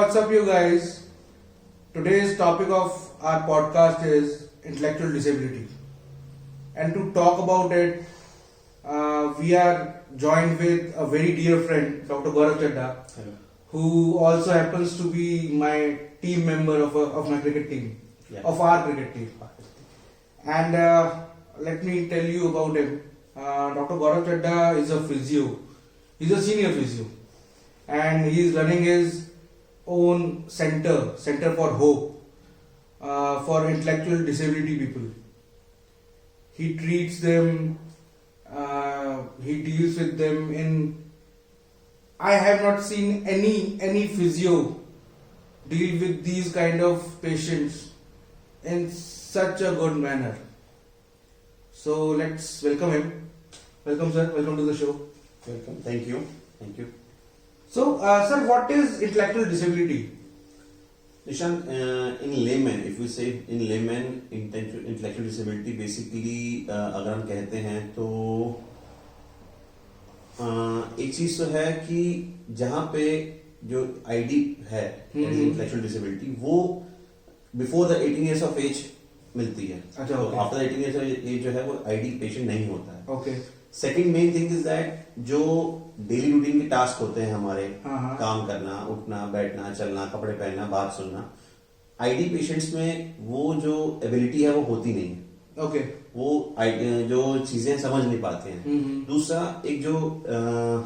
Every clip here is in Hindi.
what's up, you guys? Today's topic of our podcast is intellectual disability. And to talk about it, we are joined with a very dear friend, Dr. Gaurav Chadda, who also happens to be my team member of my cricket team, of our cricket team. And let me tell you about him. Dr. Gaurav Chadda is a physio. He's a senior physio. And he is running his own center for hope, for intellectual disability people. He treats them, he deals with them in. I have not seen any physio deal with these kind of patients in such a good manner. So let's welcome him. Welcome, sir. Welcome to the show. Welcome. Thank you. So, sir, what is intellectual disability? Nishant, in layman, if we say in layman, intellectual disability basically अगर हम कहते हैं तो एक चीज तो है कि जहाँ पे जो आईडी है इंटेलेक्चुअल डिसेबिलिटी वो before the 18 years of age मिलती है. अच्छा, तो okay. After 18 years of age जो है वो आईडी पेशेंट नहीं होता है. Okay. Second main thing is that जो डेली रूटीन के टास्क होते हैं हमारे, हाँ. काम करना, उठना, बैठना, चलना, कपड़े पहनना, बात सुनना, आईडी पेशेंट्स में वो जो एबिलिटी है वो होती नहीं है. ओके. वो जो चीजें समझ नहीं पाते हैं. दूसरा एक जो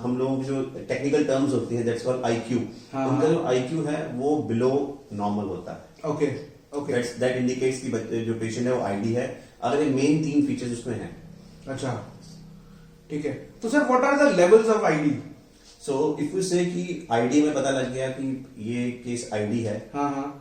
हम लोग जो टेक्निकल टर्म्स होती हैं दैट्स कॉल्ड आईक्यू. उनका जो आईक्यू है वो बिलो नॉर्मल होता है. ओके. ओके. दैट इंडिकेट्स कि जो पेशेंट है वो आईडी है. अगर ये मेन 3 फीचर्स उसमें हैं. अच्छा, ठीक है. तो sir what are the levels of ID? So if you say कि आईडी में पता लग गया कि ये केस आईडी है. हाँ.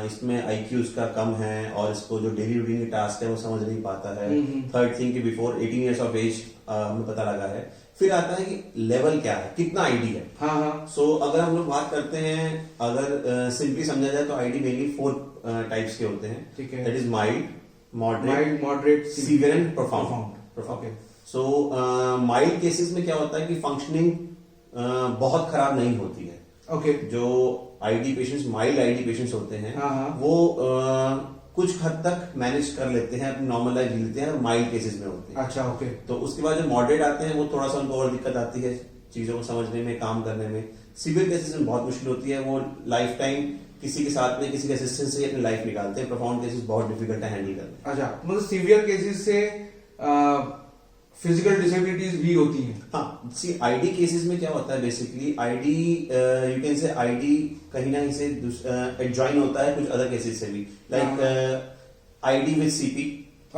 इसमें आईक्यू उसका कम है और इसको जो डेली रूटीन के टास्क है वो समझ नहीं पाता है. थर्ड थिंग कि बिफोर 18 years of age हमें पता लगा है. फिर आता है कि लेवल क्या है, कितना आईडी है. हाँ. सो अगर हम लोग बात करते हैं, अगर सिंपली समझा जाए तो आईडी मेनली 4 टाइप्स के होते हैं. ठीक है. That is mild, moderate, severe and profound. Okay. So mild cases में क्या होता है कि फंक्शनिंग बहुत खराब नहीं होती है. ओके. जो ID patients, mild ID patients होते हैं, हाँ. वो कुछ हद तक मैनेज कर लेते हैं, अपनी नॉर्मल लाइफ जी लेते हैं, माइल्ड केसेस में होते हैं. अच्छा. ओके. तो उसके बाद जो मॉडरेट आते हैं वो थोड़ा सा उनको और दिक्कत आती है चीजों को समझने में, काम करने में. सीवियर केसेस में बहुत मुश्किल होती है. वो लाइफ टाइम किसी के साथ में, किसी के असिस्टेंस से अपनी लाइफ निकालते हैं. प्रोफाउंड केसेस बहुत डिफिकल्ट है हैंडल करना. अच्छा, मतलब सीवियर केसेस से फिजिकल डिसेबिलिटीज भी होती हैं. हाँ, सी आईडी केसेस में क्या होता है basically, ID you can say ID कहीं ना कहीं से एडजॉइन होता है कुछ अदर केसेस से भी, like ID with CP.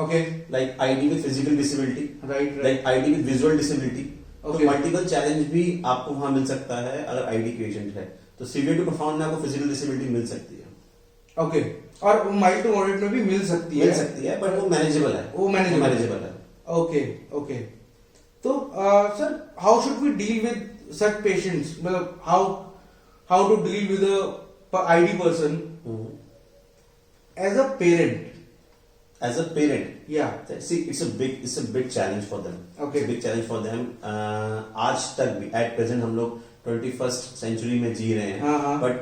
Okay. Like ID with physical disability. Right. Like ID with visual disability. तो Okay. मल्टीपल चैलेंज भी आपको वहां मिल सकता है अगर आईडी पेशेंट है. तो सीवियर टू प्रोफाउंड में आपको फिजिकल डिसेबिलिटी मिल सकती है. ओके. और माइल्ड टू मॉडरेट में भी मिल सकती है, बट वो मैनेजेबल है. वो मैनेजेबल है. ओके. ओके. तो sir, how should we deal with such patients? मतलब how to deal with a ID person as a parent? As a parent, Yeah. see, it's a big challenge for them. Okay. It's a big challenge for them. आज तक भी at present हम लोग 21st century में जी रहे हैं. हाँ. But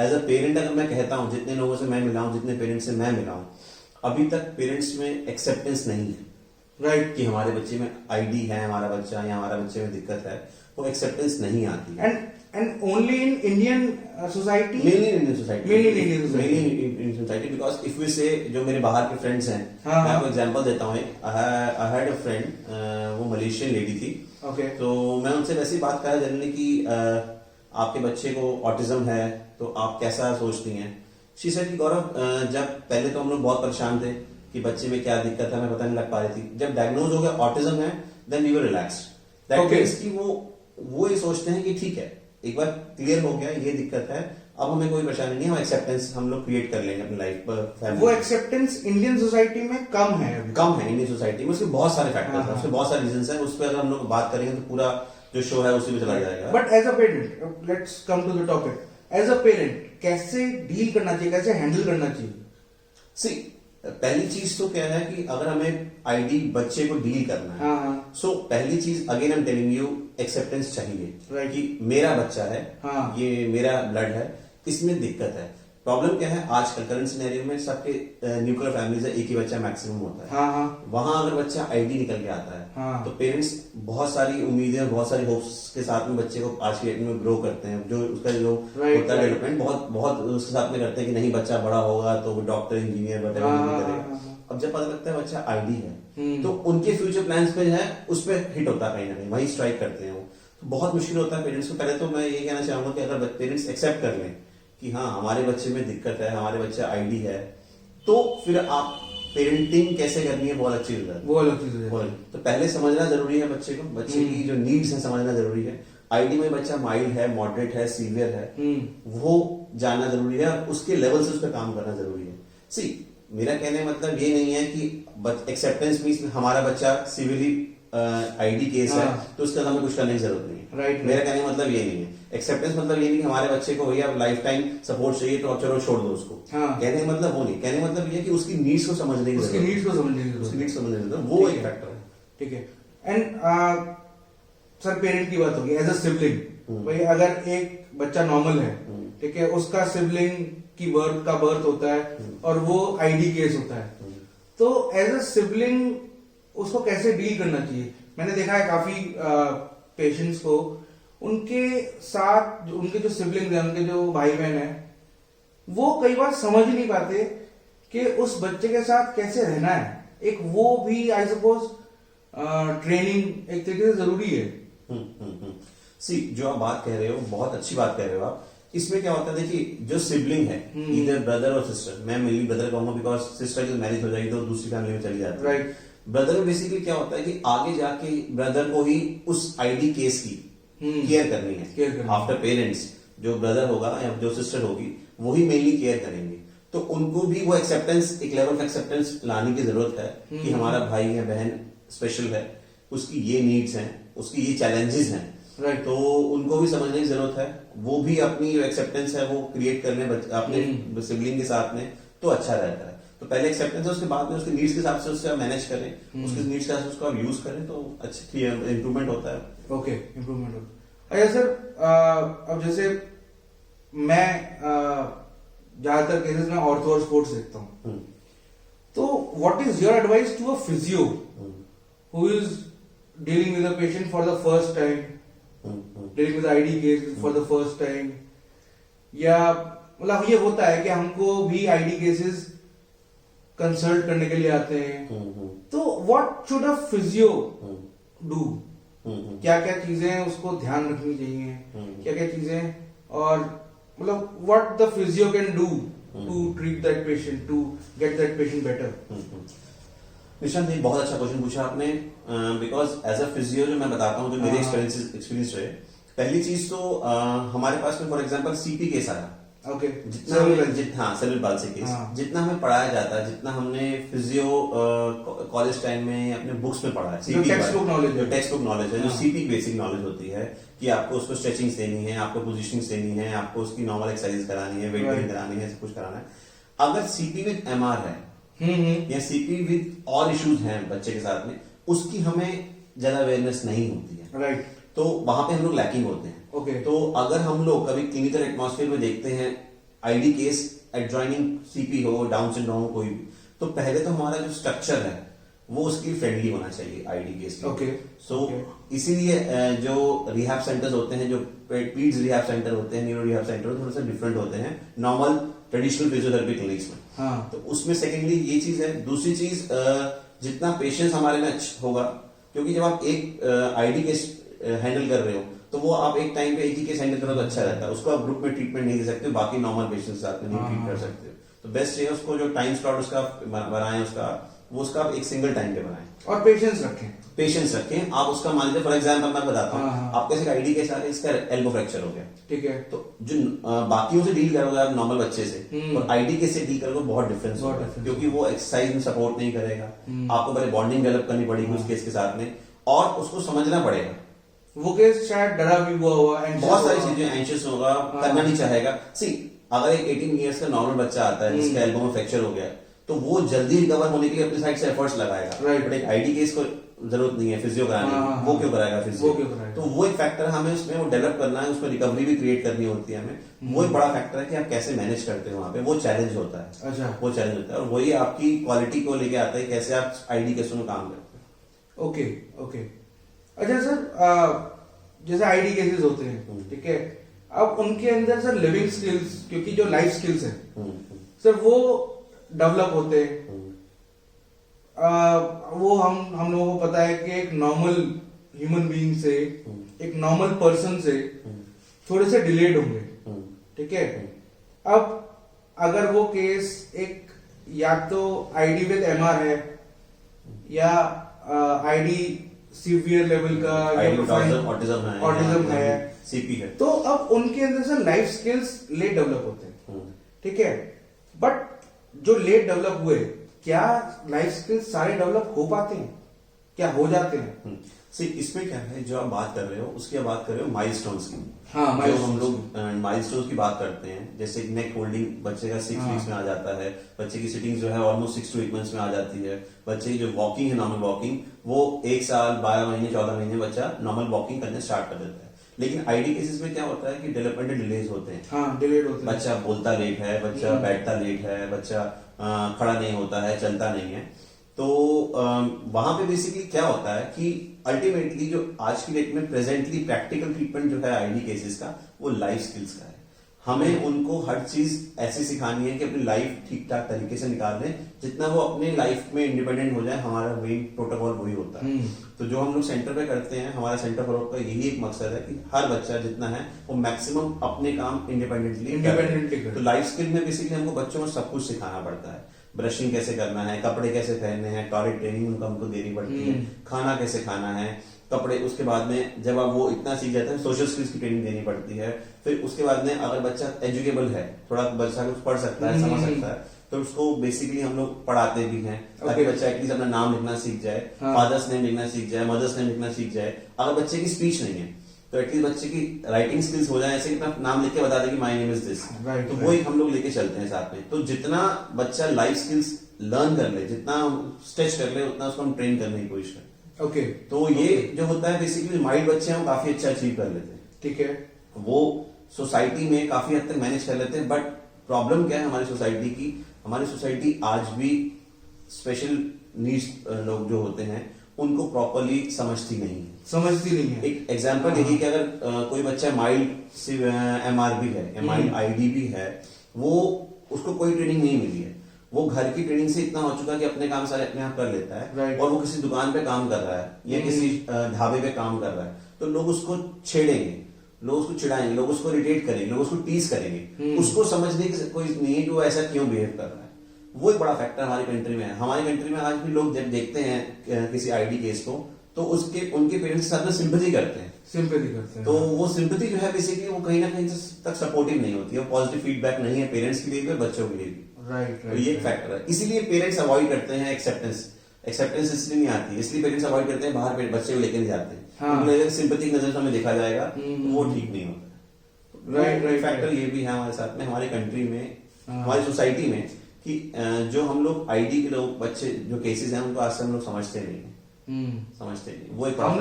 as a parent अगर मैं कहता हूँ, जितने लोगों से मैं मिला हूँ, जितने पेरेंट्स से मैं मिला हूँ, अभी तक पेरेंट्स में एक्सेप्टेंस नहीं है. राइट. कि हमारे बच्चे में आईडी है, हमारा बच्चा या हमारा बच्चे में दिक्कत है, वो एक्सेप्टेंस नहीं आती. And only in Indian society? Mainly in Indian society. Mainly in Indian society. Mainly in Indian society, because if we say जो मेरे बाहर के फ्रेंड्स हैं, हाँ. मैं आपको एग्जांपल देता हूँ. I had a friend, वो मलेशियन लेडी थी. ओके. तो मैं उनसे वैसे ही बात करा जनरली कि आपके बच्चे को ऑटिज्म है तो आप कैसा सोचती हैं. शी सेड कि गौरव, जब पहले तो हम लोग बहुत परेशान थे कि बच्चे में क्या दिक्कत है, हमें पता नहीं लग पा रही थी. जब डायग्नोज हो गया ऑटिज्म है, then we were relaxed. That means कि वो ये सोचते हैं कि ठीक है, एक बार क्लियर हो गया ये दिक्कत है, अब हमें कोई परेशानी नहीं है, हम एक्सेप्टेंस हम लोग क्रिएट कर लेंगे अपनी लाइफ पर. वो एक्सेप्टेंस इंडियन सोसाइटी में कम है अभी. कम है इंडियन सोसाइटी में. उसके बहुत सारे फैक्टर्स हैं, उसके बहुत सारे रीजंस हैं. उस पर अगर हम लोग बात करेंगे तो पूरा जो शो है उसी में चला जाएगा. But as a parent, let's come to the topic. As a parent कैसे डील करना चाहिए, कैसे हैंडल करना चाहिए? सी, पहली चीज तो क्या है कि अगर हमें आईडी बच्चे को डील करना है, सो पहली चीज again I am telling you, acceptance चाहिए. Right. कि मेरा बच्चा है, हाँ. ये मेरा ब्लड है, इसमें दिक्कत है। प्रॉब्लम क्या है, आजकल करंट सिनेरियो में सबके न्यूक्लियर फैमिलीज है, एक ही बच्चा मैक्सिमम होता है। हाँ हाँ वहां अगर बच्चा आईडी निकल के आता है हाँ। तो पेरेंट्स बहुत सारी उम्मीदें और बहुत सारी होप्स के साथ में बच्चे को आज के डेट में ग्रो करते हैं, जो उसका जो Right, होता है right. डेवलपमेंट बहुत बहुत उसके साथ में करते हैं कि नहीं बच्चा बड़ा होगा तो वो डॉक्टर इंजीनियर वगैरह हाँ, करेगा। हाँ। अब जब पता लगता है बच्चा आईडी है तो उनके फ्यूचर प्लान्स पे जो है उस पर हिट होता है, कहीं ना कहीं वही स्ट्राइक करते हैं वो। तो बहुत मुश्किल होता है पेरेंट्स को। पहले तो मैं ये कहना चाहूंगा कि अगर पेरेंट्स एक्सेप्ट कर लें कि हाँ हमारे बच्चे में दिक्कत है, हमारे बच्चे आईडी है, तो फिर आप पेरेंटिंग कैसे करनी है बहुत अच्छी चीज है। वो अलग चीज है। तो पहले समझना जरूरी है बच्चे को, बच्चे की जो नीड्स है समझना जरूरी है। आईडी में बच्चा माइल्ड है, मॉडरेट है, सीवियर है, वो जानना जरूरी है और उसके लेवल से उस पर काम करना जरूरी है। सी मेरा कहने मतलब ये नहीं है कि एक्सेप्टेंस मीन्स हमारा बच्चा सिवियरली आईडी केस है तो उसके हमें कुछ करने की जरूरत नहीं है। Right, मेरा कहने का मतलब ये नहीं है। एक्सेप्टेंस मतलब ये नहीं कि हमारे बच्चे को भैया लाइफ टाइम सपोर्ट चाहिए तो चलो छोड़ दो उसको। हाँ। कहने का मतलब वो नहीं, कहने का मतलब ये है कि उसकी नीड्स को समझने की उसकी जरूरत है। नीड्स को समझने की उसकी जरूरत नीड्स समझने की जरूरत है, वो एक फैक्टर है। ठीक है। एंड सर पेरेंट की बात होगी एज अ सिबलिंग, भाई अगर एक बच्चा नॉर्मल है, ठीक है, उसका सिबलिंग की बर्थ होता है और वो आईडी केस होता है, तो एज अ सिबलिंग उसको कैसे डील करना चाहिए? मैंने देखा है काफी पेशेंट्स को उनके साथ उनके जो सिबलिंग है, उनके जो भाई बहन है, वो कई बार समझ ही नहीं पाते कि उस बच्चे के साथ कैसे रहना है। एक वो भी आई सपोज ट्रेनिंग एक तरीके से जरूरी है। सी जो आप बात कह रहे हो बहुत अच्छी बात कह रहे हो आप। इसमें क्या होता है, देखिए जो सिबलिंग है इधर ब्रदर और सिस्टर, मैं मेनली ब्रदर कहूंगा बिकॉज सिस्टर की मैरिज हो जाएगी तो दूसरी फैमिली में चली जाती है। राइट। ब्रदर में बेसिकली क्या होता है कि आगे जाके ब्रदर को ही उस आईडी केस की केयर करनी है। आफ्टर पेरेंट्स जो ब्रदर होगा या जो सिस्टर होगी वही मेनली केयर करेंगे। तो उनको भी वो एक्सेप्टेंस, एक लेवल ऑफ एक्सेप्टेंस लाने की जरूरत है कि हमारा भाई या बहन स्पेशल है, उसकी ये नीड्स हैं, उसकी ये चैलेंजेस हैं। Right. तो उनको भी समझने की जरूरत है, वो भी अपनी जो एक्सेप्टेंस है वो क्रिएट करने अपने सिबलिंग के साथ में, तो अच्छा रहता है। तो पहले एक्सेप्टेंस है, उसके बाद में उसके नीड्स के हिसाब से उसका मैनेज करें, उसके नीड्स के हिसाब से उसको आप यूज करें तो अच्छी इंप्रूवमेंट होता है। ओके, इंप्रूवमेंट होता है। अच्छा सर, अब जैसे मैं ज्यादातर केसेस में ऑर्थो और स्पोर्ट्स देखता हूँ, तो what is your advice to a physio who is dealing with a patient for the first time, dealing with ID case for the first time, या मतलब ये होता है कि हमको भी आईडी केसेस कंसल्ट करने के लिए आते हैं, तो what should a physio do? क्या क्या चीजें उसको ध्यान रखनी चाहिए, क्या क्या चीजें, और मतलब what the physio can do to treat that patient, to get that patient better? Nishant, एक बहुत अच्छा क्वेश्चन पूछा आपने, बिकॉज एज अ फिजियो जो मैं बताता हूँ, जो मेरे एक्सपीरियंस रहे, पहली चीज तो हमारे पास में फॉर एग्जांपल सीपी केस आया। ओके, सेरेब्रल पाल्सी केस, जितना हमें पढ़ाया जाता है, जितना हमने फिजियो कॉलेज टाइम में अपने बुक्स में पढ़ा है, जो टेक्स्ट बुक नॉलेज है, जो सीपी बेसिक नॉलेज होती है कि आपको उसको स्ट्रेचिंग्स देनी है, आपको पोजीशनिंग्स देनी है, आपको उसकी नॉर्मल एक्सरसाइज करानी है, वेट ट्रेनिंग करानी है, सब कुछ कराना है। अगर सीपी विद एमआर है या सीपी विद और इश्यूज हैं बच्चे के साथ में, उसकी हमें ज्यादा अवेयरनेस नहीं होती है। राइट। तो वहां पे हम लोग लैकिंग होते हैं। ओके। तो अगर हम लोग कभी क्लिनिकल एटमॉस्फेयर में देखते हैं आईडी केस एडजॉइनिंग सीपी हो, डाउन सिंड्रोम हो, कोई भी, तो पहले तो हमारा जो स्ट्रक्चर है वो उसके फ्रेंडली होना चाहिए आईडी केस के। ओके। सो इसीलिए जो रिहैब सेंटर्स होते हैं, जो पीड्स रिहैब सेंटर होते हैं, न्यूरो रिहैब सेंटर थोड़े से डिफरेंट होते हैं नॉर्मल ट्रेडिशनल फिजियोथेरेपी क्लिनिक्स में। हाँ। तो उसमें सेकेंडली ये चीज है। दूसरी चीज, जितना पेशेंस हमारे में होगा, क्योंकि जब आप एक आईडी केस हैंडल कर रहे हो तो वो आप एक टाइम पे एक ही केस हैंडल करो तो अच्छा रहता है। उसको आप ग्रुप में ट्रीटमेंट नहीं दे सकते, बाकी नॉर्मल पेशेंट के साथ में नहीं ट्रीट कर सकते हो। तो बेस्ट है उसको जो टाइम स्लॉट उसका बनाएं, उसका आप एक सिंगल टाइम पे बनाएं और पेशेंस रखें। आप उसका मान लीजिए फॉर एग्जाम्पल मैं बताता हूँ, आपके से आईडी केस आ रहा है, इसका एल्बो फ्रैक्चर हो गया, ठीक है, तो जो बाकियों से डील करोगे आप नॉर्मल बच्चे से और आईडी केस से डील करोगे बहुत डिफरेंस होगा, क्योंकि वो एक्सरसाइज में सपोर्ट नहीं करेगा। आपको पहले बॉन्डिंग डेवलप करनी पड़ेगी उस केस के साथ में, और उसको समझना पड़ेगा। वो केस शायद डरा भी हुआ बहुत सारी चीजें, एंशियस होगा, करना नहीं चाहेगा। सी अगर एक 18 इयर्स का नॉर्मल बच्चा आता है जिसका एल्बो में फ्रैक्चर हो गया, तो वो जल्दी रिकवर होने के लिए अपनी साइड से एफर्ट्स लगाएगा। बट एक आईडी केस को जरूरत नहीं है फिजियो कराने हाँ, की, हाँ, वो हाँ। क्यों कराएगा फिजियो? वो क्यों कराएगा? तो वो एक फैक्टर हमें उसमें वो डेवलप करना है, उसमें रिकवरी भी क्रिएट करनी होती है हमें। वो एक बड़ा फैक्टर है कि आप कैसे मैनेज करते हो वहाँ पे, वो चैलेंज होता है। अच्छा। वो चैलेंज होता है और वही आपकी क्वालिटी को लेके आता है, कैसे आप आईडी केसों में काम करते हो। Okay okay. अच्छा सर, जैसे आईडी केसेस होते हैं, ठीक है, अब उनके अंदर सर लिविंग स्किल्स, क्योंकि जो लाइफ स्किल्स है सर वो डेवलप होते हैं। वो हम लोगों को पता है कि एक नॉर्मल ह्यूमन बीइंग से, एक नॉर्मल पर्सन से थोड़े से डिलेड होंगे, ठीक है। अब अगर वो केस एक या तो आईडी विद एमआर है या आईडी सीवियर लेवल का ऑटिज्म है, सीपी है, तो अब उनके अंदर से लाइफ स्किल्स लेट डेवलप होते हैं, ठीक है। बट जो लेट डेवलप हुए, क्या लाइफ स्किल्स सारे डेवलप हो पाते हैं, क्या हो जाते हैं? इसमें क्या है, जो आप बात कर रहे हो उसकी आप बात कर रहे हो माइलस्टोन्स की। हाँ, जो milestones हम लोग माइलस्टोन्स की बात करते हैं, जैसे नेक होल्डिंग बच्चे का 6 वीक्स में आ जाता है, बच्चे की सिटिंग जो है ऑलमोस्ट 6 to 8 months में आ जाती है, बच्चे की जो वॉकिंग है नॉर्मल वॉकिंग, वो 1 साल 12 महीने 14 महीने बच्चा नॉर्मल वॉकिंग करने स्टार्ट कर देता है। लेकिन आईडी केसेस में क्या होता है कि डेवलपमेंटल डिलेज होते हैं। हाँ, डिलेड होते हैं। बच्चा बोलता लेट है, बच्चा बैठता लेट है, बच्चा खड़ा नहीं होता है, चलता नहीं है। तो वहां पे बेसिकली क्या होता है कि अल्टीमेटली जो आज की डेट में प्रेजेंटली प्रैक्टिकल ट्रीटमेंट जो है आईडी केसेस का, वो लाइफ स्किल्स का है। हमें उनको हर चीज ऐसी सिखानी है कि अपनी लाइफ ठीक ठाक तरीके से निकाल लें, जितना वो अपने लाइफ में इंडिपेंडेंट हो जाए। हमारा मेन प्रोटोकॉल वही होता है। तो जो हम लोग सेंटर पे करते हैं, हमारा सेंटर फॉर का यही एक मकसद है कि हर बच्चा जितना है वो मैक्सिमम अपने काम इंडिपेंडेंटली करे। तो लाइफ स्किल में बेसिकली हमको बच्चों को सब कुछ सिखाना पड़ता है। ब्रशिंग कैसे करना है, कपड़े कैसे पहनने हैं, टॉयलेट ट्रेनिंग उनको हमको देनी पड़ती है, खाना कैसे खाना है, कपड़े। उसके बाद में जब आप वो इतना सीख जाते हैं, सोशल स्किल्स की ट्रेनिंग देनी पड़ती है। फिर उसके बाद में अगर बच्चा एजुकेबल है, थोड़ा बच्चा कुछ पढ़ सकता है, समझ सकता है, तो उसको बेसिकली हम लोग पढ़ाते भी हैं, ताकि बच्चा एटलीस्ट अपना नाम लिखना सीख जाए, फादर्स नेम लिखना सीख जाए, मदर्स नेम लिखना सीख जाए। अगर बच्चे की स्पीच नहीं है तो एटलीस्ट बच्चे की राइटिंग स्किल्स हो जाए, ऐसे कि अपना नाम लिख के बता दे कि माय नेम इज दिस। तो वही हम लोग लेके चलते हैं साथ में। तो जितना बच्चा लाइफ स्किल्स लर्न कर ले, जितना स्ट्रेच कर ले, उतना उसको हम ट्रेन करने की कोशिश करते हैं। ओके। तो ये जो होता है बेसिकली माइल्ड बच्चे हैं वो काफी अच्छा अचीव कर लेते हैं, ठीक है। वो सोसाइटी में काफी हद तक मैनेज कर लेते हैं। बट प्रॉब्लम क्या है हमारी सोसाइटी की, हमारी सोसाइटी आज भी स्पेशल नीड्स लोग जो होते हैं उनको प्रॉपरली समझती नहीं है। समझती नहीं है। एक एग्जांपल यही कि अगर कोई बच्चा माइल्ड एमआरबी है, माइल्ड आईडी भी है, वो उसको कोई ट्रेनिंग नहीं मिली है, वो घर की ट्रेनिंग से इतना हो चुका कि अपने काम सारे अपने आप कर लेता है, Right. और वो किसी दुकान पे काम कर रहा है या किसी ढाबे पे काम कर रहा है, तो लोग उसको छेड़ेंगे, लोग उसको चिढ़ाएंगे, लोग उसको इरिटेट करेंगे, लोग उसको टीज करेंगे। उसको समझने की कोई नहीं है कि वो ऐसा क्यों बिहेव कर रहा है। वो एक बड़ा फैक्टर हमारी कंट्री में है। हमारी कंट्री में आज भी लोग जब देखते हैं किसी आईडी केस को, तो उसके उनके पेरेंट्स के साथ में सिंपैथी करते हैं। सिंपैथी करते हैं। तो वो सिंपैथी जो है बेसिकली वो कहीं ना कहीं तक सपोर्टिव नहीं होती है, पॉजिटिव फीडबैक नहीं है पेरेंट्स के लिए भी, बच्चों के लिए भी। राइट। तो ये एक फैक्टर है। इसीलिए पेरेंट्स अवॉइड करते हैं एक्सेप्टेंस इसलिए नहीं आती, इसलिए पेरेंट्स अवॉइड करते हैं, बाहर बच्चे को लेकर नहीं जाते हैं। हाँ। सिंपैथी की नजर से हमें देखा जाएगा तो वो ठीक नहीं होता। राइट। फैक्टर ये भी है हमारे साथ में, हमारी कंट्री में, हमारी सोसाइटी में, कि जो हम लोग आईडी के लोग बच्चे जो केसेस हैं उनको आज से हम लोग समझते नहीं है। वो एक हम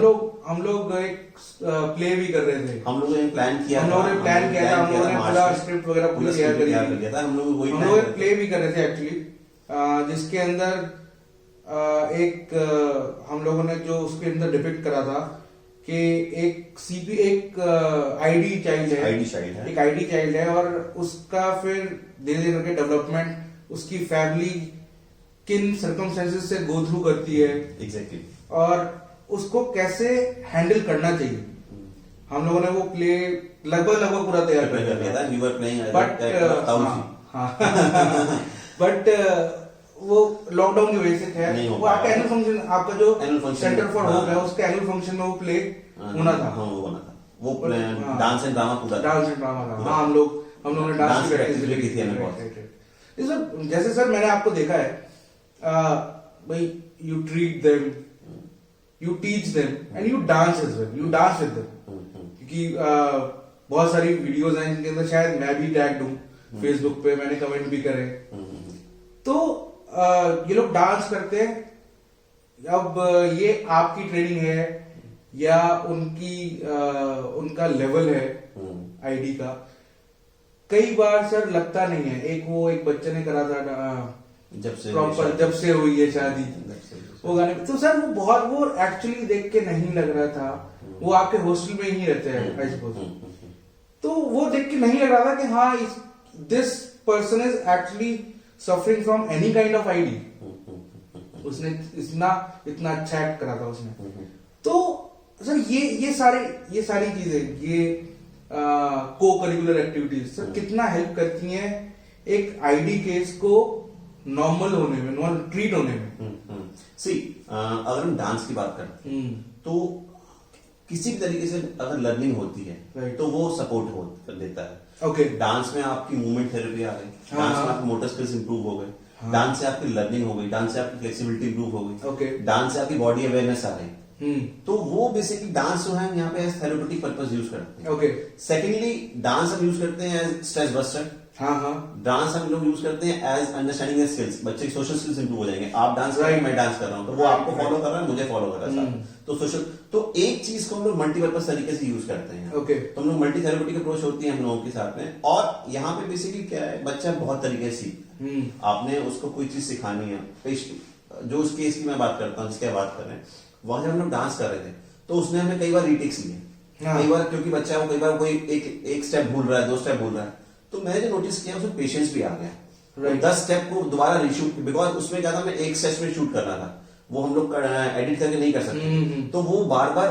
लोग एक प्ले भी कर रहे थे। हम लोगों ने प्लान किया था, हम लोगों ने प्लान किया था, हम लोगों ने पूरा स्क्रिप्ट वगैरह पूरी तैयार कर लिया था। हम लोग वही हम लोग एक प्ले भी कर रहे थे एक्चुअली, जिसके अंदर एक हम लोगों ने जो उसके अंदर डिपिक्ट करा था कि एक आईडी चाइल्ड है, एक आईडी चाइल्ड है, और उसका फिर धीरे धीरे करके डेवलपमेंट, उसकी फैमिली किन सर्कमस्टेंसेस से गो थ्रू करती है, एग्जैक्टली, और उसको कैसे हैंडल करना चाहिए। हम लोगों ने वो प्ले लगभग पूरा तैयार कर लिया था। बट वो लॉकडाउन की वजह से थे, वो आपका एनुअल फंक्शन, आपका जो सेंटर फॉर होप है, उसके एनुअल फंक्शन में वो प्ले होना था। वो डांस एंड ड्रामा पूरा था। हाँ, हम लोगों ने डांस की प्रैक्टिस भी की थी। जैसे सर मैंने आपको देखा है, भाई you treat them, you teach them and you dance as well, you dance with them. क्योंकि बहुत सारी वीडियोस हैं जिनके अंदर शायद मैं भी टैग्ड हूँ, फेसबुक पे मैंने कमेंट भी करे। तो ये लोग डांस करते हैं, अब ये आपकी ट्रेनिंग है या उनका लेवल है आईडी का? कई बार सर लगता नहीं है। एक बच्चे ने करा था प्रॉपर जब से हुई है शादी, वो गाने पे, तो सर वो एक्चुअली देख के नहीं लग रहा था। वो आपके हॉस्टल में ही रहते हैं आई सपोज, तो वो देख के नहीं लग रहा था कि हाँ this person is actually suffering from any kind of ID. उसने इतना अच्छा एक्ट करा था उसने। तो सर ये सारी चीजें, ये को करिकुलर एक्टिविटीज सर कितना हेल्प करती हैं एक आईडी केस को नॉर्मल होने में, नॉर्मल ट्रीट होने में? सी अगर हम डांस की बात करते हैं तो किसी भी तरीके से अगर लर्निंग होती है तो वो सपोर्ट देता है। ओके, डांस में आपकी मूवमेंट थेरेपी आ गई, डांस में आपके मोटर स्किल्स इंप्रूव हो गए, डांस से आपकी लर्निंग हो गई, डांस से आपकी फ्लेक्सिबिलिटी इंप्रूव हो गई, डांस से आपकी बॉडी अवेयरनेस आ गई। तो वो बेसिकली डांस जो है यहाँ पे एज थेरेप्यूटिक पर्पस यूज करते हैं। ओके, सेकेंडली डांस हम यूज करते हैं एज स्ट्रेस बस्टर। डांस हम लोग यूज करते हैं एज अंडरस्टैंडिंग स्किल्स। बच्चे की सोशल स्किल्स इंप्रूव हो जाएंगे। आप डांस कर रहे हैं, मैं डांस कर रहा हूँ, तो वो आपको फॉलो कर रहा है, मुझे फॉलो कर रहा है। तो सोशल, तो एक चीज को हम लोग मल्टीपर्पज तरीके से यूज करते हैं। ओके, तो हम लोग मल्टी थेरेप्यूटिक अप्रोच होती है हम लोगों के साथ में। और यहाँ पे बेसिकली क्या है, बच्चा बहुत तरीके से सीखता है। आपने उसको कोई चीज सिखानी है, जो उस केस की मैं बात करता हूँ जिसकी बात कर रहे हैं, वहां जब हम लोग डांस कर रहे थे तो उसने हमें कई बार रीटेक्स लिए। कई बार क्योंकि बच्चा वो कई बार कोई एक स्टेप भूल रहा है, 2 स्टेप भूल रहा है, तो मैंने जो नोटिस किया उसमें पेशेंस भी आ गया। 10 स्टेप को दोबारा रीशूट, बिकॉज उसमें क्या था, मैं एक सेशन में शूट करना था, वो हम लोग एडिट करके नहीं कर सकते। तो वो बार बार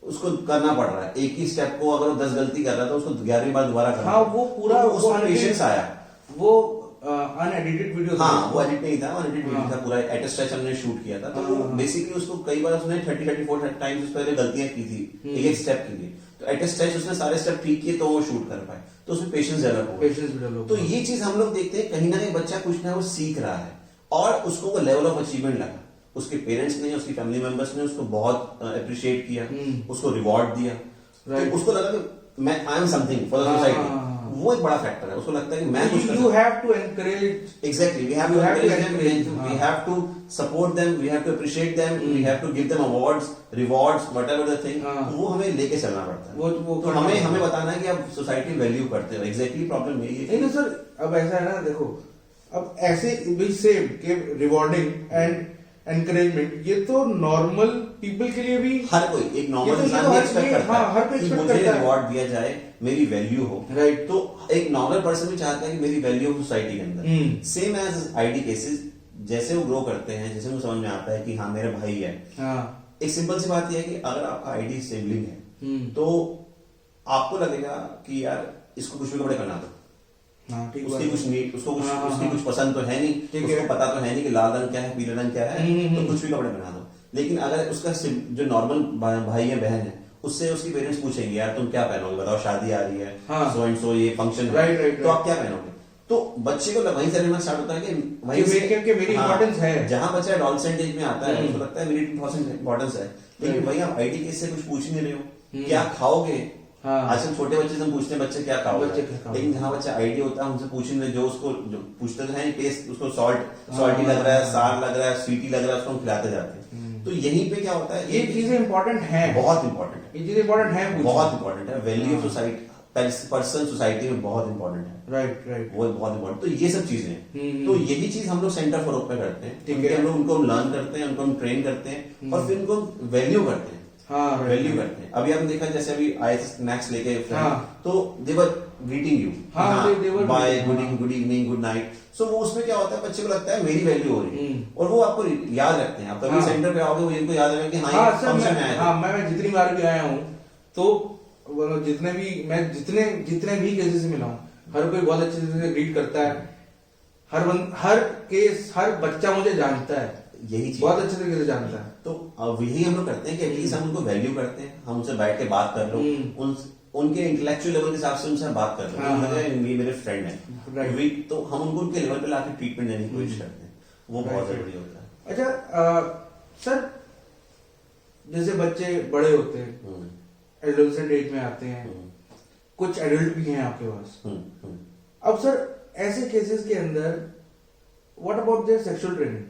उसको करना पड़ रहा है। एक ही स्टेप को अगर वो 10 गलती कर रहा था, उसको 11वीं बार दोबारा करना। हाँ, वो पूरा उसमें पेशेंस आया। वो अनएडिटेड वीडियो था। हाँ, वो एडिट नहीं था, अनएडिटेड वीडियो था पूरा। एट स्ट्रेच हमने शूट किया था। तो वो बेसिकली उसको कई बार उसने 34 टाइम्स उस पहले गलतियां की थी एक स्टेप के लिए। तो एट स्ट्रेच उसने सारे स्टेप ठीक किए तो वो शूट कर पाए। तो उसमें पेशेंस डेवलप हो। तो ये चीज हम लोग देखते हैं, कहीं ना कहीं बच्चा कुछ ना कुछ सीख रहा है और उसको वो लेवल ऑफ अचीवमेंट लगा। उसके पेरेंट्स ने, उसकी फैमिली मेंबर्स ने उसको बहुत अप्रिशिएट किया, उसको रिवॉर्ड दिया। तो उसको लगा कि मैं I am something for the society. वो एक बड़ा फैक्टर है। उसको लगता है कि मैं कुछ कर सकता हूं। You have to encourage. Exactly, we have to encourage them. We have to support them. We have to appreciate them. We have to give them awards, rewards, whatever the thing. वो हमें लेके चलना पड़ता है। तो हमें बताना है कि आप सोसाइटी वैल्यू करते हो। एग्जैक्टली प्रॉब्लम यही है। नहीं सर, अब ऐसा है ना, देखो अब ऐसे भी सेम के रिवॉर्डिंग एंड एनकरेजमेंट, ये तो नॉर्मल पीपल के लिए भी, हर कोई एक नॉर्मल इंसान भी एक्सपेक्ट करता है कि मुझे रिवॉर्ड दिया जाए, मेरी वैल्यू हो। राइट। तो एक नॉर्मल पर्सन भी चाहता है कि मेरी वैल्यू हो सोसाइटी के अंदर। सेम एज आईडी केसेस, जैसे वो ग्रो करते हैं, जैसे उनको समझ में आता है कि हाँ मेरा भाई है। एक सिंपल सी बात यह है कि अगर आपका आईडी सिबलिंग है तो आपको लगेगा कि यार इसको कुछ भी कपड़े पहना दो। उसकी कुछ नीड, उसकी कुछ पसंद तो है नहीं, उसको पता तो है नहीं कि लाल रंग क्या है, पीला रंग क्या है, तो कुछ भी कपड़े पहना दो। लेकिन अगर उसका जो नॉर्मल भाई या बहन है, उससे उसके पेरेंट्स पूछेंगे यार तुम क्या पहनोगे, बताओ शादी आ रही है, सो एंड सो ये फंक्शन है, तो आप क्या पहनोगे? तो बच्चे को वहीं से रहना स्टार्ट होता है कि वहीं से मेरी इंपॉर्टेंस है। जहां बच्चा एडोलसेंट एज में आता है, उसको लगता है मेरी इंपॉर्टेंस है। लेकिन वहीं आप आईडी केस से कुछ पूछ नहीं रहे हो, क्या खाओगे। आजकल छोटे बच्चे से हम पूछते हैं बच्चे क्या खाओगे, लेकिन जहाँ बच्चा आईडी होता है हमसे पूछने जो उसको जो पूछते तो है टेस्ट, उसको सॉल्टी लग रहा है, सार लग रहा है, स्वीटी लग रहा है, उसको हम खिलाते जाते हैं। तो यहीं पे क्या होता है, ये चीजें इंपॉर्टेंट है, बहुत इंपॉर्टेंट है, ये चीजें इंपॉर्टेंट है, बहुत इंपॉर्टेंट है। Value of society, person society में बहुत इंपॉर्टेंट है। राइट, वो बहुत इंपॉर्टेंट। तो ये सब चीजें, तो यही चीज हम लोग सेंटर फॉर पे करते हैं। हम लोग उनको लर्न करते हैं, उनको हम ट्रेन करते हैं और फिर उनको वैल्यू करते हैं। वैल्यू करते हैं। अभी आपने देखा जैसे अभी आए स्नैक्स लेके तो they were greeting you by good evening good night. So वो उसमें क्या होता है, बच्चे को लगता है मेरी वैल्यू हो रही है और वो आपको याद रखते हैं। आप कभी सेंटर पे आओगे वो इनको याद रखेंगे कि हाँ फंक्शन में आया। मैं जितनी बार भी आया हूँ तो जितने भी केसेस से मिला हूँ, हर कोई बहुत अच्छे से ग्रीट करता है। हर बच्चा मुझे जानता है, यही चीज बहुत अच्छे तरीके से जानता है। तो यही हम लोग करते हैं कि एटलीस्ट हम उनको वैल्यू करते हैं, हम उनसे बैठ के बात कर लो, उनके इंटेलेक्चुअल लेवल के हिसाब से उनसे बात कर लो, मेरे फ्रेंड है, तो हम उनको उनके लेवल पे लाके ट्रीटमेंट देने की कोशिश करते हैं। वो बहुत जरूरी होता है। अच्छा सर, जैसे बच्चे बड़े होते हैं, एडोलसेंट एज में आते हैं, कुछ एडल्ट भी हैं आपके पास। अब सर ऐसे केसेस के अंदर what about their sexual training?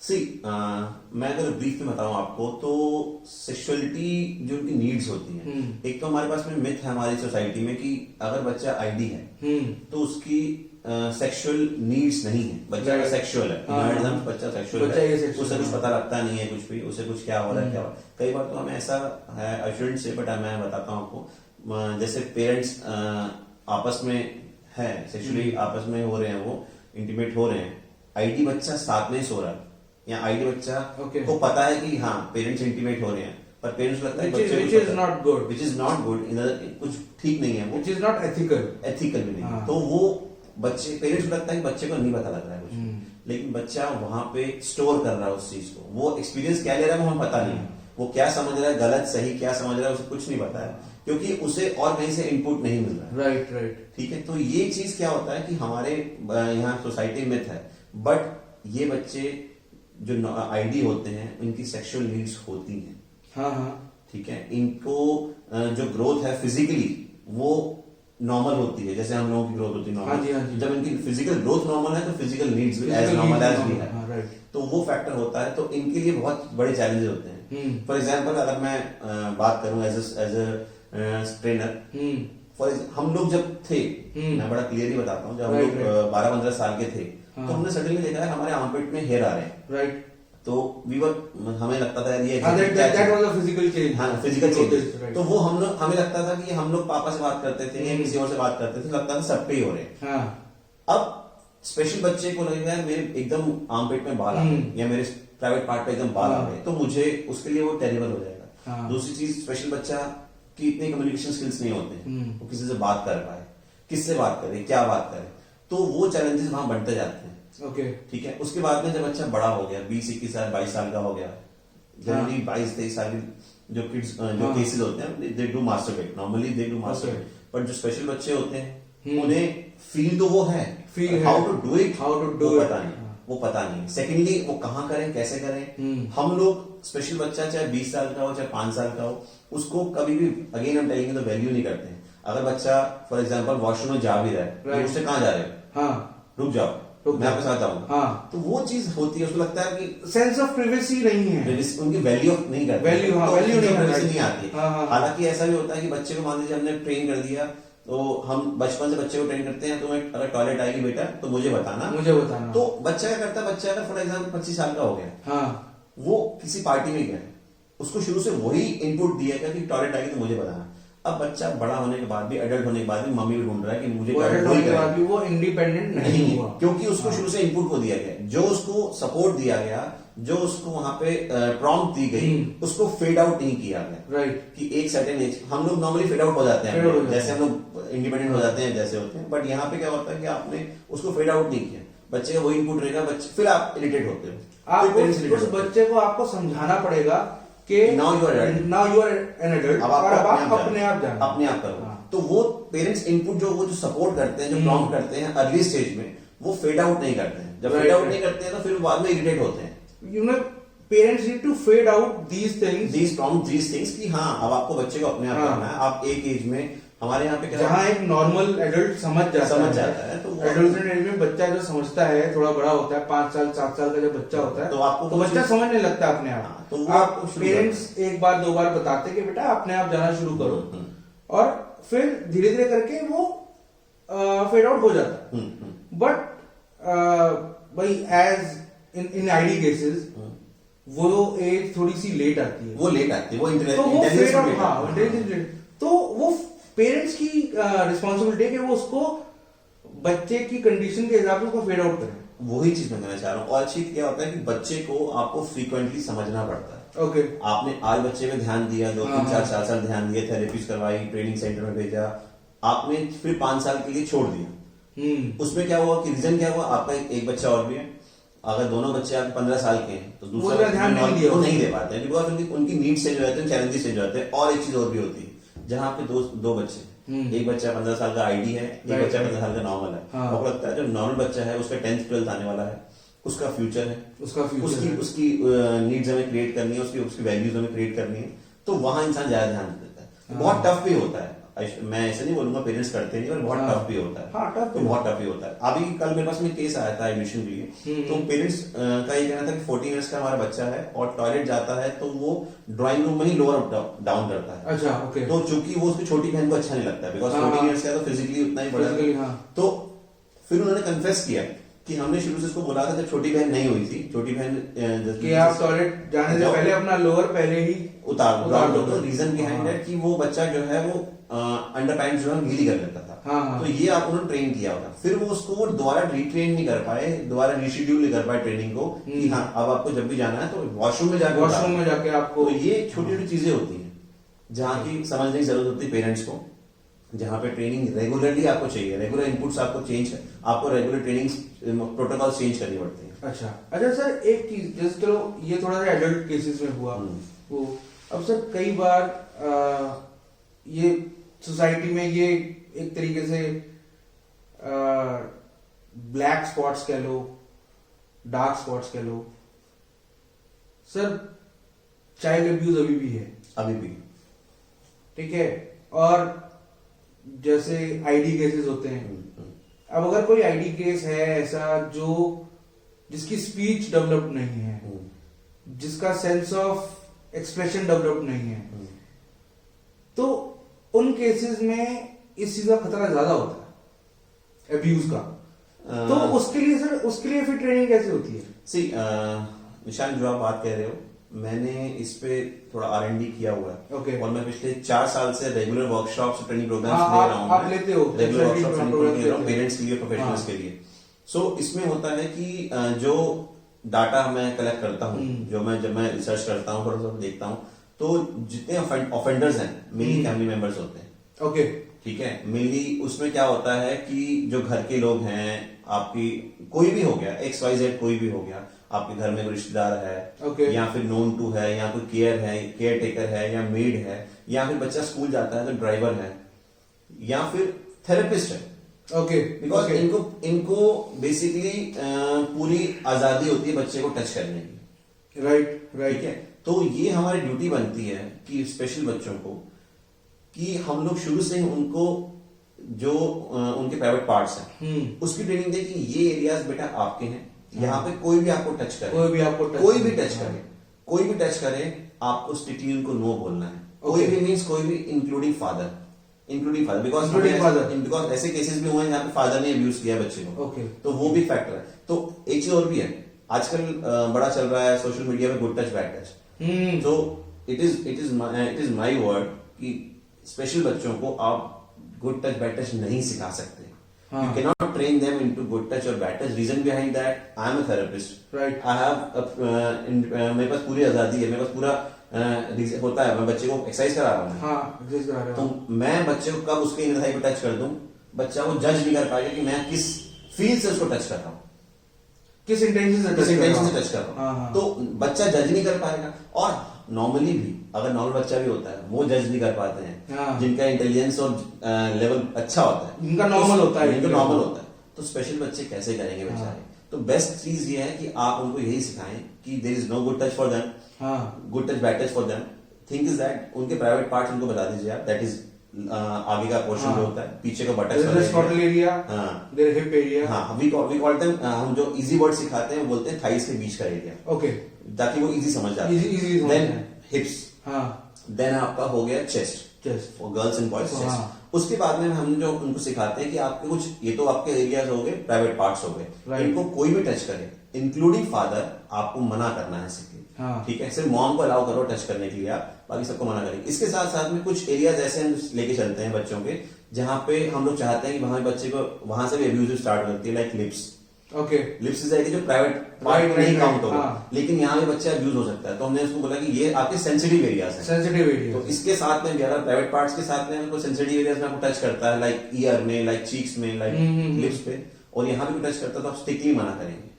See मैं अगर ब्रीफ में बताऊं आपको तो सेक्सुअलिटी जो उनकी नीड्स होती हैं, एक तो हमारे पास में मिथ है हमारी सोसाइटी में कि अगर बच्चा आईडी है तो उसकी सेक्सुअल नीड्स नहीं है, बच्चा सेक्सुअल है, बच्चा सेक्सुअल है, उसे कुछ पता लगता नहीं है कुछ भी, उसे कुछ क्या हो रहा है क्या हो रहा है। कई बार तो हमें ऐसा है, आई शुडंट से बट मैं बताता हूँ आपको, जैसे पेरेंट्स आपस में है सेक्सुअली आपस में हो रहे हैं, वो इंटीमेट हो रहे हैं, आईडी बच्चा साथ में सो रहा है या आईडी बच्चा को पता है कि हाँ पेरेंट्स इंटीमेट हो रहे हैं, पर पेरेंट्स लगता है which is not good, which is not good, कुछ ठीक नहीं है, वो which is not ethical, ethical भी नहीं। तो वो बच्चे पेरेंट्स को लगता है कि बच्चे को नहीं पता लग रहा है कुछ, लेकिन बच्चा वहां पे स्टोर कर रहा है उस चीज को, वो एक्सपीरियंस क्या ले रहा है वो हमें पता नहीं है, वो क्या समझ रहा है गलत सही क्या समझ रहा है उसे कुछ नहीं पता है, क्योंकि उसे और कहीं से इनपुट नहीं मिल रहा है। राइट राइट, ठीक है, तो ये चीज क्या होता है कि हमारे यहाँ सोसाइटी में है, बट ये बच्चे जो आईडी होते हैं उनकी सेक्सुअल नीड्स होती हैं। हाँ हाँ, ठीक है, इनको जो ग्रोथ है फिजिकली वो नॉर्मल होती है, जैसे हम लोगों की ग्रोथ होती है नॉर्मल। हाँ जी, हाँ जी। जब इनकी फिजिकल ग्रोथ नॉर्मल है तो फिजिकल नीड्स भी एज नॉर्मल एज भी है। हाँ, राइट। तो वो फैक्टर होता है, तो इनके लिए बहुत बड़े चैलेंजेस होते हैं। फॉर एग्जाम्पल अगर मैं बात करूं एज ए ट्रेनर, हम लोग जब थे, मैं बड़ा क्लियरली बताता हूँ, जब हम लोग 12-15 साल के थे तो हमने सडनली देखा है हमारे आर्मपिट में हेयर आ रहे हैं। राइट, तो हमें लगता था यार ये that was a physical change. हाँ फिजिकल चेंज। Right. तो वो हमें लगता था कि हम लोग पापा से बात करते थे या किसी और से बात करते थे, लगता था सब पे ही हो रहे हैं। हाँ, अब स्पेशल बच्चे को लगेगा यार मेरे एकदम आर्मपिट में बाल आ गए या मेरे प्राइवेट पार्ट पे एकदम बाल आ गए, तो मुझे उसके लिए वो टेरिबल हो जाएगा। दूसरी चीज, स्पेशल बच्चा की इतने कम्युनिकेशन स्किल्स नहीं होते, वो किसी से बात कर पाए, किससे बात करे, क्या बात करे, तो वो चैलेंजेस वहां बढ़ते जाते हैं। ओके, ठीक है, उसके बाद में जब बच्चा बड़ा हो गया, 20-21 साल 22 साल का हो गया, जनरली 22-23 साल के जो किड्स जो केसेस होते हैं they do masturbate, normally they do masturbate, पर जो स्पेशल बच्चे होते हैं उन्हें फील तो वो है, हाउ टू डू इट पता नहीं, वो पता नहीं। सेकेंडली वो कहाँ करें कैसे करें, हम लोग स्पेशल बच्चा चाहे 20 साल का हो चाहे 5 साल का हो, उसको कभी भी अगेन हम टेलिंग तो वैल्यू नहीं करते हैं। अगर बच्चा फॉर एग्जाम्पल वॉशरूम में जा भी रहा है, उससे कहाँ जा रहे हो, हाँ रुक जाओ मैं आपके साथ आऊंगा। हाँ, तो वो चीज होती है, उसको लगता है कि सेंस ऑफ प्राइवेसी नहीं है, उनकी वैल्यू नहीं करते, वैल्यू हाँ, वैल्यू नहीं आती। हाँ, हालांकि ऐसा भी होता है कि बच्चे को मान लीजिए हमने ट्रेन कर दिया, तो हम बचपन से बच्चे को ट्रेन करते हैं, तो अगर टॉयलेट आएगी बेटा तो मुझे बताना। तो बच्चा क्या करता है, बच्चा अगर फॉर एग्जाम्पल 25 साल का हो गया, हाँ, वो किसी पार्टी में गया, उसको शुरू से वही इनपुट दिया गया कि टॉयलेट आएगी तो मुझे बताना। अब बच्चा बड़ा होने के बाद भी, एडल्ट होने के बाद भी मम्मी भी ढूंढ रहा है कि मुझे वो इंडिपेंडेंट नहीं हुआ, क्योंकि उसको शुरू से इनपुट को दिया गया, जो उसको सपोर्ट दिया गया, जो उसको वहां पे प्रॉम्प्ट दी गई, उसको फेड आउट नहीं किया गया। राइट, कि एक सर्टेन एज हम लोग नॉर्मली फेड आउट हो जाते हैं, जैसे हम लोग इंडिपेंडेंट हो जाते हैं जैसे होते हैं, बट यहाँ पे क्या होता है कि आपने उसको फेड आउट नहीं किया, बच्चे का वही इनपुट रहेगा, बच्चे फिर आप इरिटेट होते हो, आप उस बच्चे को आपको समझाना पड़ेगा कि now you are an adult, अब और अब आप आप अपने आप जाना, अपने आप करो। तो वो पेरेंट्स इनपुट जो सपोर्ट करते हैं, जो प्रॉम्प्ट करते हैं अर्ली स्टेज में, वो फेड आउट नहीं करते हैं। जब फेड आउट नहीं करते हैं तो फिर बाद में इरिटेट होते हैं। You know parents need to fade out these things कि हाँ अब आपको बच्चे को अपने आप करना है। आप एक एज में, हमारे यहाँ पे जहाँ एक नॉर्मल एडल्ट समझ जाता है, तो एडल्ट एज में बच्चा जो समझता है थोड़ा बड़ा होता है, 5 साल 7 साल का जब बच्चा होता है, तो आपको तो बच्चा समझने लगता है अपने आप। तो आप पेरेंट्स एक बार 2 बार बताते कि बेटा अपने आप जाना शुरू करो, और फिर धीरे धीरे करके वो फेड आउट हो जाता है। बट भाई एज इन आईडी केसेस वो एज थोड़ी सी लेट आती है, वो लेट आती है, वो इंटेलिजेंस, तो वो पेरेंट्स की रिस्पॉन्सिबिलिटी है कि वो उसको बच्चे की कंडीशन के हिसाब से उसको फेड आउट करें। वही चीज मैं कहना चाह रहा हूँ। और चीज क्या होता है कि बच्चे को आपको फ्रीक्वेंटली समझना पड़ता है। ओके, आपने आज बच्चे में ध्यान दिया, 2-3-4 साल ध्यान दिया, थेरेपीज करवाई, ट्रेनिंग सेंटर में भेजा, आपने फिर 5 साल के लिए छोड़ दिया। उसमें क्या हुआ कि रीजन क्या हुआ, आपका एक बच्चा और भी है, अगर दोनों बच्चे आपके 15 साल के हैं तो दूसरा ध्यान नहीं दे पाते हैं, बिकॉज उनकी नीड्स चेंज हो जाते हैं, चैलेंजेस चेंज हो जाते हैं। और एक चीज और भी होती है, जहाँ पे दो बच्चे, एक बच्चा 15 साल का आईडी है, एक बच्चा 15 साल का नॉर्मल है, आपको लगता है जो नॉर्मल बच्चा है उसका 10th 12th आने वाला है, उसका फ्यूचर है, उसकी नीड्स हमें क्रिएट करनी है, उसकी वैल्यूज हमें क्रिएट करनी है, तो वहां इंसान ज्यादा ध्यान देता है। बहुत टफ भी होता है, मैं ऐसे नहीं बोलूंगा पेरेंट्स करते नहीं, पर बहुत हाँ। टफ भी होता है। हाँ, tough तो है। बहुत टफ भी होता है। अभी कल मेरे पास में केस आया था एडमिशन के लिए, तो पेरेंट्स का ये कहना था कि 14 इयर्स का हमारा बच्चा है और टॉयलेट जाता है तो वो ड्राइंग रूम में ही लोअर डाउन करता है। अच्छा, ओके। तो चूंकि वो उसकी छोटी बहन को अच्छा नहीं लगता है, बिकॉज हाँ, 14 इयर्स का है तो फिजिकली उतना ही बड़ा Physically, है। हाँ। तो फिर उन्होंने कन्फेस किया कि हमने शुरू से इसको बोला था, जब छोटी बहन नहीं हुई थी, छोटी बहन कि आप टॉयलेट जाने से जाओ, पहले अपना लोअर पहले ही उतार दो। तो दो। रीजन बिहाइंड दैट कि वो बच्चा जो है वो अंडर पैंट जो है गीली कर लेता था। हाँ। तो ये आप उन्होंने ट्रेन किया होगा, फिर वो उसको वो दोबारा रिट्रेन नहीं कर पाए, दोबारा रिशेड्यूल नहीं कर पाए ट्रेनिंग को कि हाँ अब आपको जब भी जाना है तो वॉशरूम में जाकर वॉशरूम में जाके आपको, तो ये छोटी छोटी चीजें होती हैं जहाँ की समझने की जरूरत होती है पेरेंट्स को, जहाँ पे ट्रेनिंग रेगुलरली आपको चाहिए, रेगुलर इनपुट्स आपको चेंज, आपको रेगुलर ट्रेनिंग प्रोटोकॉल चेंज करनी पड़ती है। अच्छा सर, एक चीज जैसे चलो ये थोड़ा सा एडल्ट केसेस में हुआ वो, अब सर कई बार ये सोसाइटी में ये एक तरीके से ब्लैक स्पॉट्स कह लो, डार्क स्पॉट्स कह लो सर, चाइल्ड अब्यूज अभी भी है, अभी भी ठीक है। और जैसे आईडी केसेस होते हैं, अब अगर कोई आईडी केस है ऐसा जो जिसकी स्पीच डेवलप नहीं है, जिसका सेंस ऑफ एक्सप्रेशन डेवलप नहीं है, तो उन केसेस में इस चीज का खतरा ज्यादा होता है, अब्यूज का। तो उसके लिए सर, उसके लिए फिर ट्रेनिंग कैसे होती है? सी निशान, जो आप बात कह रहे हो, मैंने इस पे थोड़ा R&D किया हुआ है। Okay. और मैं पिछले 4 साल से रेगुलर वर्कशॉप्स ट्रेनिंग प्रोग्राम्स हाँ, ले रहा हूँ। आप लेते हो रेगुलर वर्कशॉप्स ट्रेनिंग प्रोग्राम ले रहा हूँ लेते हो। पेरेंट्स के लिए, प्रोफेशनल्स हाँ। के लिए। सो इसमें होता है कि जो डाटा मैं कलेक्ट करता हूँ, जो मैं जब मैं रिसर्च करता हूँ, थोड़ा सा देखता हूँ, तो जितने ऑफेंडर्स हैं मेनली फैमिली मेंबर्स होते हैं। ओके, ठीक है, मेनली उसमें क्या होता है कि जो घर के लोग हैं, आपकी कोई भी हो गया, XYZ कोई भी हो गया, आपके घर में कोई रिश्तेदार है, Okay. या फिर नोन टू है, या कोई केयर टेकर है, या मेड है, या फिर बच्चा स्कूल जाता है तो ड्राइवर है, या फिर थेरेपिस्ट है। ओके, बिकॉज इनको बेसिकली पूरी आजादी होती है बच्चे को टच करने की। राइट ठीक है, तो ये हमारी ड्यूटी बनती है कि स्पेशल बच्चों को, कि हम लोग शुरू से ही उनको जो उनके प्राइवेट पार्ट्स हैं उसकी ट्रेनिंग दें कि ये एरियाज बेटा आपके हैं, यहाँ पे कोई भी आपको टच करे, कोई भी आपको touch कोई भी करे, टच करे, कोई भी टच करे, आपको स्ट्रिक्टली उनको नो बोलना है। Okay. कोई भी मीन्स कोई भी, including father Including because father. ऐसे केसेस भी हुए हैं जहाँ पे फादर ने अब्यूज किया बच्चे को। Okay. तो वो भी फैक्टर है। तो एक चीज और भी है, आजकल बड़ा चल रहा है सोशल मीडिया में गुड टच बैड टच। तो इट इज माई वर्ड कि स्पेशल बच्चों को आप गुड टच बैड टच नहीं सिखा सकते। हाँ. You cannot train them into good touch or bad touch. Reason behind that, I am a therapist. Right. I have मेरे पास पूरी आजादी है, मेरे पास पूरा होता है, मैं बच्चे को एक्सरसाइज करा रहा हूँ। हाँ, exercise करा रहे हो। तो मैं बच्चे को कब उसके इनर थाई पे टच कर दूं, बच्चा वो जज नहीं कर पाएगा कि मैं किस फील से उसको टच कर रहा हूँ, किस इंटेंशन से किस touch कर रहा इंटेंशन हूँ? से टच कर रहा हूँ। हाँ। तो बच्चा जज नहीं कर पाएगा। और नॉर्मली भी अगर नॉर्मल बच्चा भी होता है, वो जज नहीं कर पाते हैं। हाँ। जिनका इंटेलिजेंस और लेवल अच्छा होता है, जिनका normal होता है, जिनका नॉर्मल होता है, तो स्पेशल बच्चे कैसे करेंगे बेचारे। हाँ। तो बेस्ट चीज ये है कि आप उनको यही सिखाएं कि there is no good touch for them, हाँ। Good touch bad touch for them. Think is that उनके प्राइवेट पार्ट्स उनको बता दीजिए आप, दैट इज आगे का पोर्शन हाँ। जो होता है, पीछे का There is a buttocks scrotal area, हाँ there is hip area. हाँ, वी कॉल देम, हम जो इजी वर्ड सिखाते हैं वो बोलते हैं थाइस के बीच का एरिया, Okay. ताकि वो इजी समझ जाए। Easy समझ देन जाए। हिप्स, हाँ, देन आपका हो गया chest chest. For girls and boys, हाँ। चेस्ट। उसके बाद में हम जो उनको सिखाते हैं कि आपके कुछ, ये तो आपके एरियाज हो गए, प्राइवेट पार्ट्स हो गए, Right. इनको कोई भी टच करे, इंक्लूडिंग फादर, आपको मना करना है सिर्फ। हाँ। ठीक है, सिर्फ मॉम को अलाउ करो टच करने के लिए, आप बाकी सबको मना करेंगे। इसके साथ साथ में कुछ एरियाज ऐसे हम लेके चलते हैं बच्चों के, जहां पे हम लोग चाहते हैं कि वहां बच्चे को वहां से भी अब्यूज स्टार्ट करती है, like lips. Okay. Lips is जो प्राइवेट पार्ट Right, नहीं right, काउंट होगा, हाँ। लेकिन यहाँ पे बच्चा अब्यूज हो सकता है। तो हमने उसको बोला कि ये आपके सेंसिटिव एरियाज हैं। Sensitive area. तो इसके साथ में भी अगर प्राइवेट पार्ट्स के साथ में हमको सेंसिटिव एरियाज में आपको टच करता है, लाइक ईयर में, लाइक चीक्स में, लाइक लिप्स पे, और यहाँ भी टच करता है, तो आप स्ट्रिक्टली मना करेंगे।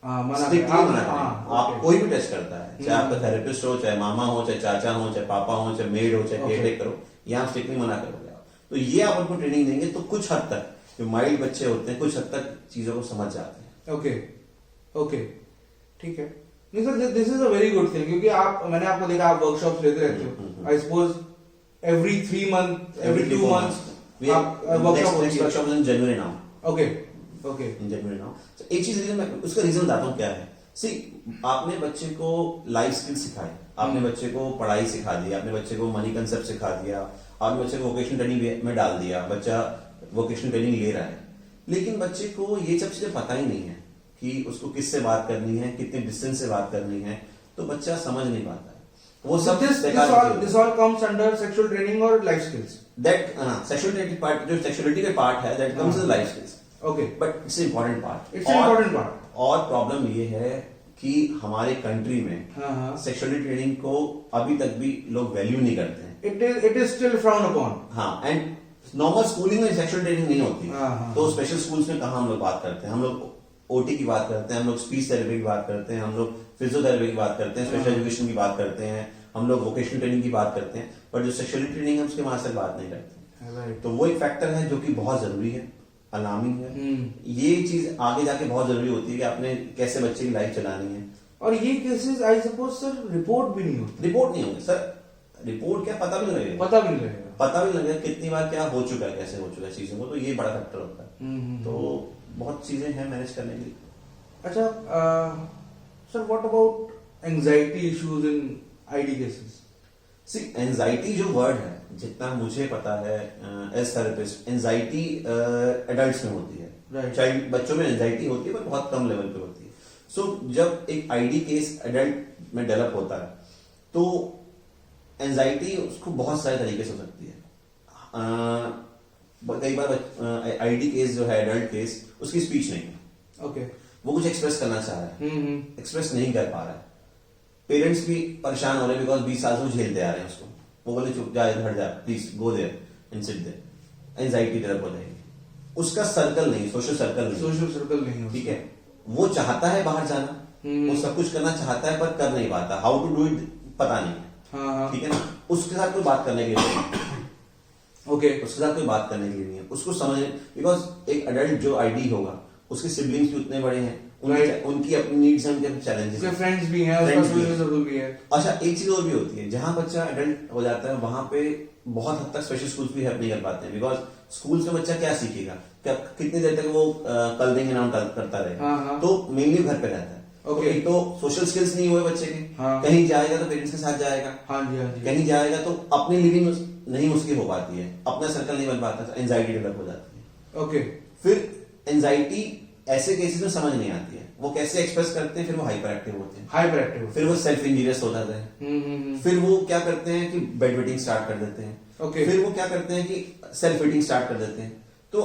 हाँ, मना स्ट्रिक्टली हाँ, मना हाँ, करेंगे। आप okay. कोई भी टच करता है, चाहे आपका थेरेपिस्ट हो, चाहे मामा हो, चाहे चाचा हो, चाहे पापा हो, चाहे मेड हो, चाहे Okay. केयर टेकर हो, यहाँ स्ट्रिक्टली मना करोगे आप। तो ये आप उनको ट्रेनिंग देंगे तो कुछ हद तक जो माइल्ड बच्चे होते हैं, कुछ हद तक चीजों को समझ जाते हैं। ओके, ओके, ठीक है। नहीं sir, this is a very good thing, क्योंकि आप, मैंने आपको देखा, आप वर्कशॉप्स लेते रहते हो। I suppose every 3 months, every 2 months We have workshop next workshop is in January now. Okay, okay. In January now. So एक चीज रीजन मैं उसका रीजन बताता हूँ क्या है. See, आपने बच्चे को लाइफ स्किल सिखाए, आपने बच्चे को पढ़ाई सिखा दी, आपने बच्चे को मनी कंसेप्ट सिखा दिया, आपने बच्चे को वोकेशनल ट्रेनिंग में डाल दिया, बच्चा वोकेशनल ट्रेनिंग ले रहा है, लेकिन बच्चे को ये सब चीजें पता ही नहीं है कि उसको किससे बात करनी है, कितने डिस्टेंस से बात करनी है, तो बच्चा समझ नहीं पाता है. वो सब this all comes under sexual training or life skills. That sexuality part, जो sexuality का part है, that comes in life skills. Okay. But it's an important part. It's an important part. और प्रॉब्लम ये है कि हमारे कंट्री में सेक्सुअलिटी ट्रेनिंग को अभी तक भी लोग वैल्यू नहीं करते हैं. It is still frowned upon. हाँ, एंड नॉर्मल स्कूलिंग में सेक्सुअल ट्रेनिंग नहीं होती. तो स्पेशल स्कूल्स में कहाँ हम लोग बात करते हैं, हम लोग ओटी की बात करते हैं, हम लोग स्पीच थेरेपी की बात करते हैं, हम लोग फिजियोथेरेपी की बात करते हैं, स्पेशल एजुकेशन की बात करते हैं, हम लोग वोकेशनल ट्रेनिंग की बात करते हैं, पर जो सेक्सुअलिटी ट्रेनिंग है उसके वहां से बात नहीं करते. तो वो एक फैक्टर है जो कि बहुत जरूरी है, अलार्मिंग है. ये चीज आगे जाके बहुत जरूरी होती है कि आपने कैसे बच्चे की लाइफ चलानी है. और ये cases I suppose sir report भी नहीं होती. रिपोर्ट नहीं होंगे सर, रिपोर्ट क्या पता भी नहीं लगेगा, पता भी नहीं लगेगा कितनी बार क्या हो चुका है, कैसे हो चुका है चीजों को. तो ये बड़ा फैक्टर होता है. तो बहुत चीजें हैं मैनेज करने के लिए. अच्छा sir, what about anxiety issues in ID cases? See, anxiety जो वर्ड है, जितना मुझे पता है एज थेरेपिस्ट, एंजाइटी एडल्ट्स में होती है. चाइल्ड बच्चों में एंजाइटी होती है पर बहुत कम लेवल पे होती है. सो जब एक आईडी केस एडल्ट में डेवलप होता है तो एंजाइटी उसको बहुत सारे तरीके से हो सकती है. कई बार आईडी केस जो है एडल्ट केस, उसकी स्पीच नहीं है. ओके. वो कुछ एक्सप्रेस करना चाह रहा है, एक्सप्रेस नहीं कर पा रहा है. पेरेंट्स भी परेशान हो रहे हैं बिकॉज 20 साल से वो झेलते आ रहे हैं उसको. वो बोले चुप जा, हट जा, please go there and sit there. Anxiety develop हो जाएगी. उसका सर्कल नहीं, सोशल सर्कल नहीं. ठीक है, वो चाहता है बाहर जाना, वो सब कुछ करना चाहता है पर कर नहीं पाता. हाउ टू डू इट पता नहीं है. ठीक है ना. उसके साथ कोई बात करने के लिए नहीं. ओके, उसके साथ कोई बात करने के लिए नहीं है. उसको समझ, बिकॉज एक अडल्ट जो आईडी होगा उसके सिबलिंग्स भी उतने बड़े हैं, उनकी अपनी नीड्स हैं, उनके चैलेंजेस हैं, फ्रेंड्स भी हैं, उसका भी है. अच्छा, एक चीज और भी होती है, जहां बच्चा एडल्ट हो जाता है वहां पे बहुत हद तक स्पेशल स्कूल्स भी हेल्प नहीं कर पाते हैं. बिकॉज स्कूल्स में बच्चा क्या सीखेगा, क्या कितनी देर तक वो कल देंगे नाम करता रहे. तो मेनली घर पे रहता है. ओके. तो सोशल स्किल्स नहीं हुए बच्चे के. कहीं जाएगा तो पेरेंट्स के साथ जाएगा. कहीं जाएगा तो अपनी लिविंग नहीं उसकी हो पाती है, अपना सर्कल नहीं बन पाता, एंजाइटी डेवलप हो जाती है. ओके. फिर एंजाइटी ऐसे केसेस में समझ नहीं आती है, वो कैसे एक्सप्रेस करते हैं, फिर वो हाइपर एक्टिव होते हैं, फिर वो सेल्फ इंजीरियस हो जाते हैं. फिर वो क्या करते हैं कि बेड वेटिंग स्टार्ट कर देते हैं. फिर वो क्या करते हैं कि सेल्फ वेटिंग स्टार्ट कर देते हैं. तो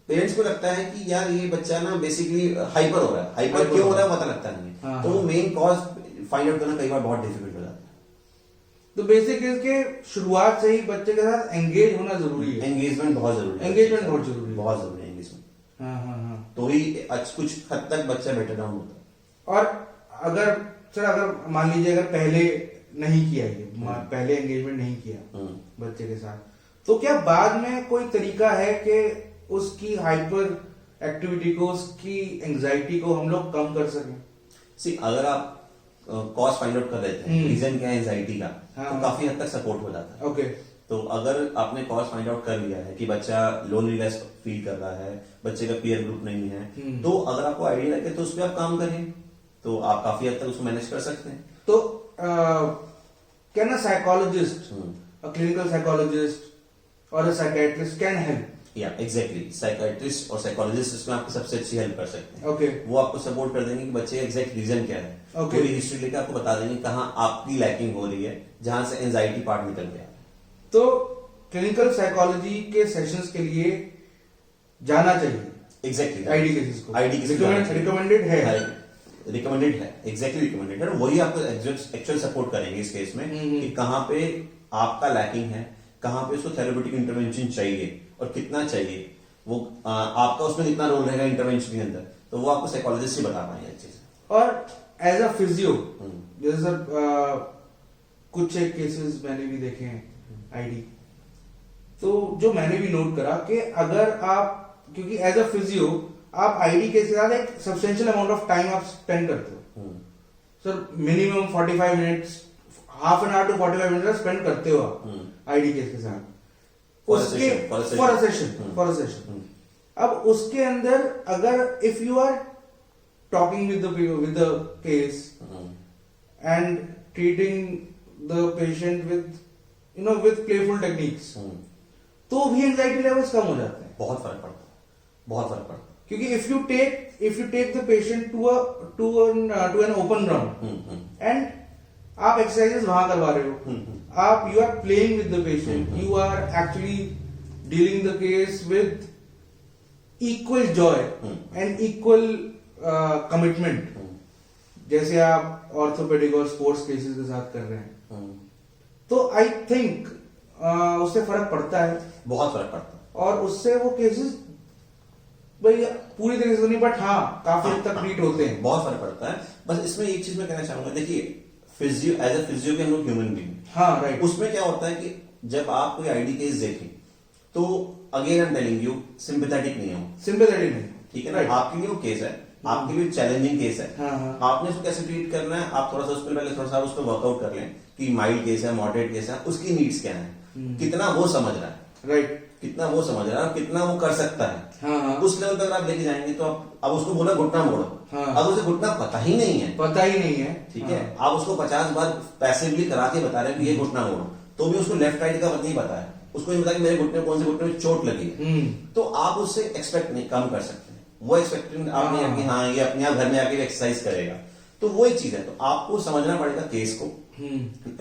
पेरेंट्स को लगता है कि यार ये बच्चा ना बेसिकली हाइपर हो रहा है. हाइपर क्यों हो रहा है पता लगता नहीं है. तो वो मेन कॉज फाइंड आउट करना कई बार बहुत डिफिकल्ट हो जाता है. तो बेसिक इसके शुरुआत से ही बच्चे के साथ एंगेज होना जरूरी है. एंगेजमेंट बहुत जरूरी है. बहुत जरूरी है एंगेजमेंट. तो ही कुछ हद तक बच्चा बेटर डाउन होता है. और अगर मान लीजिए अगर पहले नहीं किया ये, पहले एंगेजमेंट नहीं किया बच्चे के साथ, तो क्या बाद में कोई तरीका है कि उसकी हाइपर एक्टिविटी को, उसकी एंजाइटी को हम लोग कम कर सकें? सी, अगर आप कॉज फाइंड आउट कर लेते हैं, रीजन क्या है एंजाइटी का, तो काफी हद तक सपोर्ट हो जाता है. ओके. तो अगर आपने कॉज फाइंड आउट कर लिया है कि बच्चा लोनलीनेस फील कर रहा है, बच्चे का पीयर ग्रुप नहीं है, तो अगर आपको आइडिया लगे तो उस पर आप काम करें, तो आप काफी हद तक उसको मैनेज कर सकते हैं. तो can a psychologist, a clinical psychologist और अ साइकियाट्रिस्ट कैन हेल्प? या एग्जैक्टली, साइकियाट्रिस्ट और साइकोलॉजिस्ट इसमें आपकी सबसे अच्छी हेल्प कर सकते हैं. ओके. वो आपको सपोर्ट कर देंगे कि बच्चे का एग्जैक्ट रीजन क्या है. पूरी हिस्ट्री लेकर आपको बता देंगे कहाँ आपकी लैकिंग हो रही है, जहां से एंजाइटी पार्ट निकल गया. तो क्लिनिकल साइकोलॉजी के सेशंस के लिए जाना चाहिए. एग्जैक्टली. आईडी केसेस को रिकमेंडेड है, एग्जैक्टली रिकमेंडेड है. वही आपको एक्चुअल सपोर्ट करेंगे इस केस में कि कहाँ पे आपका लैकिंग है, कहाँ पे उसको थेरेप्यूटिक इंटरवेंशन चाहिए और कितना चाहिए. वो आपका उसमें कितना रोल रहेगा इंटरवेंशन के अंदर, तो वो आपको साइकोलॉजिस्ट ही बता पाएंगे अच्छे से. और एज अ फिजियो, जैसे सर कुछ एक केसेस मैंने भी देखे हैं आईडी, तो जो मैंने भी नोट करा कि अगर आप, क्योंकि एज अ फिजियो आप आईडी के साथ एक सब्सटेंशियल अमाउंट ऑफ टाइम आप स्पेंड करते हो. Sir minimum 45 minutes, half an hour to 45 minute spend करते हो आप. आईडी केस के साथ, For a उसके session, for a session. For a session अब उसके अंदर अगर if you are talking with the case and treating the patient with playful techniques, तो भी एंजाइटी लेवल्स कम हो जाते हैं। बहुत फर्क पड़ता है, बहुत फर्क पड़ता है। क्योंकि if you take the patient to an open ground and आप एक्सरसाइजेस वहां करवा रहे हो, आप you are playing with the patient, you are actually dealing the case with equal joy and equal commitment, जैसे आप ऑर्थोपेडिक और स्पोर्ट्स केसेस के साथ कर रहे हैं, तो आई थिंक उससे फर्क पड़ता है, बहुत फर्क पड़ता है। और उससे वो केसेस भाई पूरी तरीके से नहीं, बट हाँ काफी हद तक ट्रीट होते हैं। बहुत फर्क पड़ता है। बस इसमें एक चीज मैं कहना चाहूंगा, देखिए फिजियो एज ए फिजियो के हम लोग ह्यूमन बीइंग, हाँ राइट, उसमें क्या होता है कि जब आप कोई आईडी केस देखें तो again I am telling you, sympathetic नहीं हो, सिंपैथेटिक नहीं, ठीक है ना? Right. आपके लिए वो केस है, आपके लिए चैलेंजिंग केस है, हाँ, हाँ. आपने उसको कैसे ट्रीट करना है, आप थोड़ा सा उसमें पहले थोड़ा सा उस पर वर्कआउट कर लें कि माइल्ड केस है, मॉडरेट केस है, उसकी नीड्स क्या है, कितना वो समझ रहा है, राइट, कितना वो समझ रहा है, कितना वो कर सकता है, हाँ, हाँ. उस लेवल तक आप लेके जाएंगे। तो आप अब उसको बोला घुटना मोड़ो, हाँ. अब उसे घुटना पता ही नहीं है, पता ही नहीं है, ठीक हाँ. है, आप उसको 50 बार पैसिवली करा के बता रहे हैं कि ये घुटना मोड़ो, तो भी उसको लेफ्ट राइट का नहीं पता है, उसको नहीं पता कि मेरे घुटने कौन से घुटने में चोट लगी है, तो आप उससे एक्सपेक्ट नहीं कम कर सकते हैं, वो एक्सपेक्टिंग आप नहीं है कि हाँ ये अपने आप घर में आके एक्सरसाइज करेगा, तो वो एक चीज है। तो आपको समझना पड़ेगा केस को,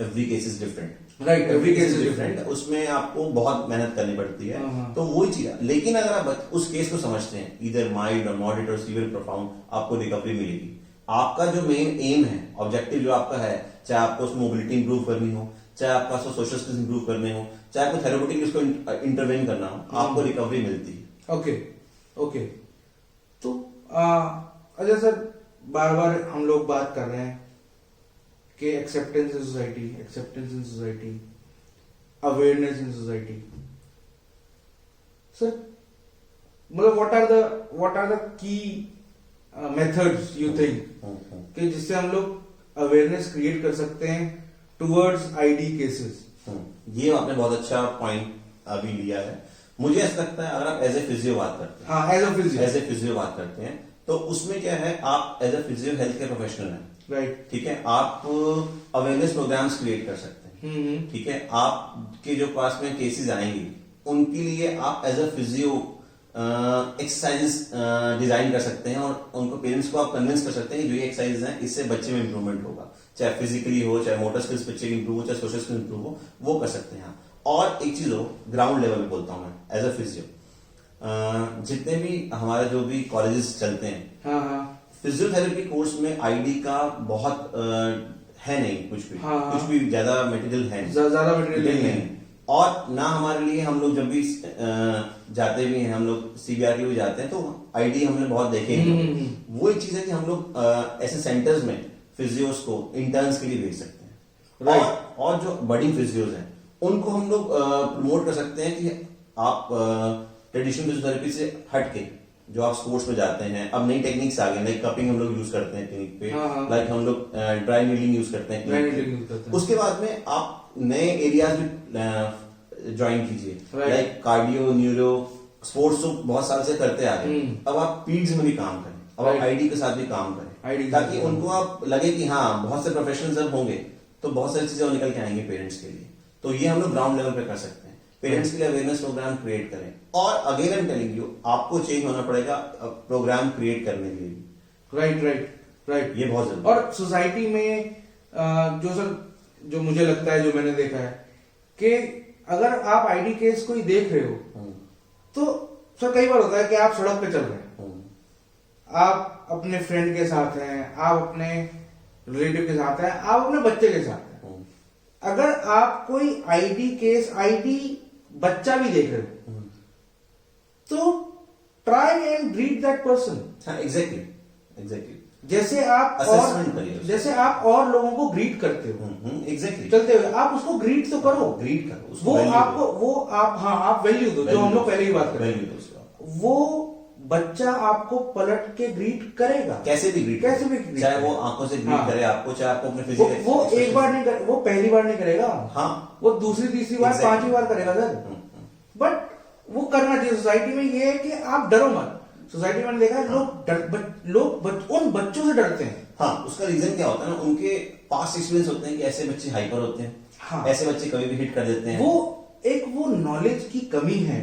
every case is different, right, every case is different, उसमें आपको बहुत मेहनत करनी पड़ती है, हाँ. तो वही चीज है। लेकिन अगर आप उस केस को समझते हैं, इधर माइल्ड और मॉडरेट और सीवियर प्रोफाउंड, आपको रिकवरी मिलेगी। आपका जो मेन एम है, ऑब्जेक्टिव जो आपका है, चाहे आपको उसमें मोबिलिटी इंप्रूव करनी हो, चाहे आपका सोशल स्किल्स इंप्रूव करने हो, चाहे आपको थेरेपेटिक उसको इंटरवेन करना हो, आपको रिकवरी मिलती है। Okay, okay. तो अजय सर, बार बार हम लोग बात कर रहे हैं कि acceptance in society, acceptance in society, awareness in society. Sir, मतलब what are the key methods you think कि जिससे हम लोग अवेयरनेस क्रिएट कर सकते हैं टुवर्ड्स आईडी केसेस? ये आपने बहुत अच्छा पॉइंट अभी लिया है। मुझे ऐसा लगता है, अगर आप एज ए फिजियो बात करते हैं, हाँ, एज ए फिजियो बात करते हैं, तो उसमें क्या है, आप as a physio health care professional हैं, राइट, ठीक है, आप अवेयरनेस प्रोग्राम्स क्रिएट कर सकते हैं, ठीक है, आपके जो पास में केसेस आएंगे उनके लिए आप as a physio exercises design कर सकते हैं, और उनको पेरेंट्स को आप कन्विंस कर सकते हैं कि जो ये एक्सरसाइज हैं इससे बच्चे में इंप्रूवमेंट होगा, चाहे फिजिकली हो, चाहे मोटर स्किल्स बच्चे की इंप्रूव हो, चाहे सोशल स्किल्स इंप्रूव हो, वो कर सकते हैं। और एक चीज हो, ग्राउंड लेवल पे बोलता हूं मैं एज अ फिजियो, जितने भी हमारे जो भी कॉलेजेस चलते हैं, हाँ, हाँ, फिजियोथेरेपी कोर्स में आईडी का बहुत है नहीं, कुछ भी, हाँ, कुछ भी ज्यादा मटेरियल है ज्यादा मटेरियल नहीं है, और ना हमारे लिए, हम लोग जब भी जाते भी हैं, हम लोग सीबीआर के भी जाते हैं, तो आईडी हमने बहुत देखे हैं। वो एक चीज है कि हम लोग ऐसे सेंटर्स में फिजियोस को इंटर्न्स के लिए भेज सकते हैं, राइट, और जो बड़ी फिजियोस हैं उनको हम लोग प्रमोट कर सकते हैं कि आप ट्रेडिशनल फिजियोथेरेपी से हट के जो आप स्पोर्ट्स में जाते हैं, अब नई टेक्निक्स आ गई, लाइक कपिंग हम लोग यूज करते हैं क्लिनिक पे, लाइक हम लोग ड्राई नीडलिंग यूज करते हैं क्लिनिक पे। उसके बाद में आप नए एरियाज भी ज्वाइन कीजिए, लाइक कार्डियो, न्यूरो, स्पोर्ट्स तो बहुत साल से करते आ रहे हैं, अब आप पीड्स में भी काम करें, अब आप आईडी के साथ भी काम करें, ताकि उनको आप लगे कि हाँ बहुत से प्रोफेशनल्स जब होंगे तो बहुत सारी चीजें निकल के आएंगे पेरेंट्स के लिए। तो ये हम लोग ग्राउंड लेवल पे कर सकते हैं, पेरेंट्स के लिए अवेयरनेस प्रोग्राम क्रिएट करें, और again I am telling you, आपको चेंज होना पड़ेगा प्रोग्राम क्रिएट करने के लिए। राइट, ये बहुत जरूरी। और सोसाइटी में जो मुझे लगता है, जो मैंने देखा है कि अगर आप आईडी केस कोई देख रहे हो, तो सर कई बार होता है कि आप सड़क पे चल रहे हैं, आप अपने फ्रेंड के साथ हैं, आप अपने रिलेटिव के साथ हैं, आप अपने बच्चे के साथ हैं, अगर आप कोई आईडी केस, आईडी बच्चा भी देख रहे हो, तो try and read that person. Exactly जैसे आप और लोगों को ग्रीट करते हो, एग्जैक्टली चलते हुए आप उसको ग्रीट तो करो, उसको आप वैल्यू दो, जो हम लोग पहले ही बात कर रहे हैं, वो बच्चा आपको पलट के ग्रीट करेगा, कैसे भी ग्रीट कैसे भी greet चाहे करे। वो आंखों से ग्रीट हाँ। करे आपको, चाहे आपको अपने वो फिजिकल वो एक बार नहीं करे, वो पहली बार नहीं करेगा, हाँ वो दूसरी तीसरी बार Exactly. पांचवी बार करेगा सर। बट वो करना चाहिए। सोसाइटी में ये है कि आप डरो मत। सोसाइटी में मैंने देखा है लोग उन बच्चों से डरते हैं। हाँ, उसका रीजन क्या होता है ना, उनके पास्ट एक्सपीरियंस होते हैं कि ऐसे बच्चे हाइपर होते हैं, हाँ। ऐसे बच्चे कभी भी हिट कर देते हैं। वो नॉलेज की कमी है।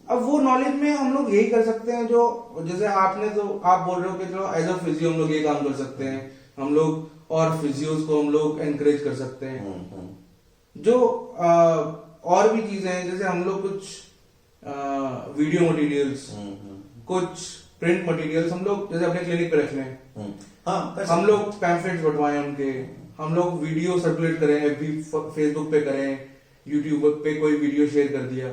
अब वो नॉलेज में हम लोग यही कर सकते हैं जो, जैसे आपने तो आप बोल रहे हो कि जो एज अ फिजियो हम लोग ये काम कर सकते हैं, हम लोग और फिजियोस को हम लोग एनकरेज कर सकते हैं। जो और भी चीजें हैं, जैसे हम लोग कुछ वीडियो मटेरियल्स, कुछ प्रिंट मटेरियल्स हम लोग जैसे अपने क्लिनिक पे रख लें। हाँ, हम लोग पैम्फलेट्स बंटवाएं उनके, हम लोग वीडियो सर्कुलेट करें, फेसबुक पे करें, यूट्यूब पे कोई वीडियो शेयर कर दिया।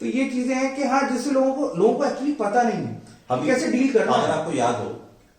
तो ये चीजें हैं कि हाँ, जिससे लोगों को एक्चुअली पता नहीं है अभी कैसे डील करना अगर है। आपको याद हो,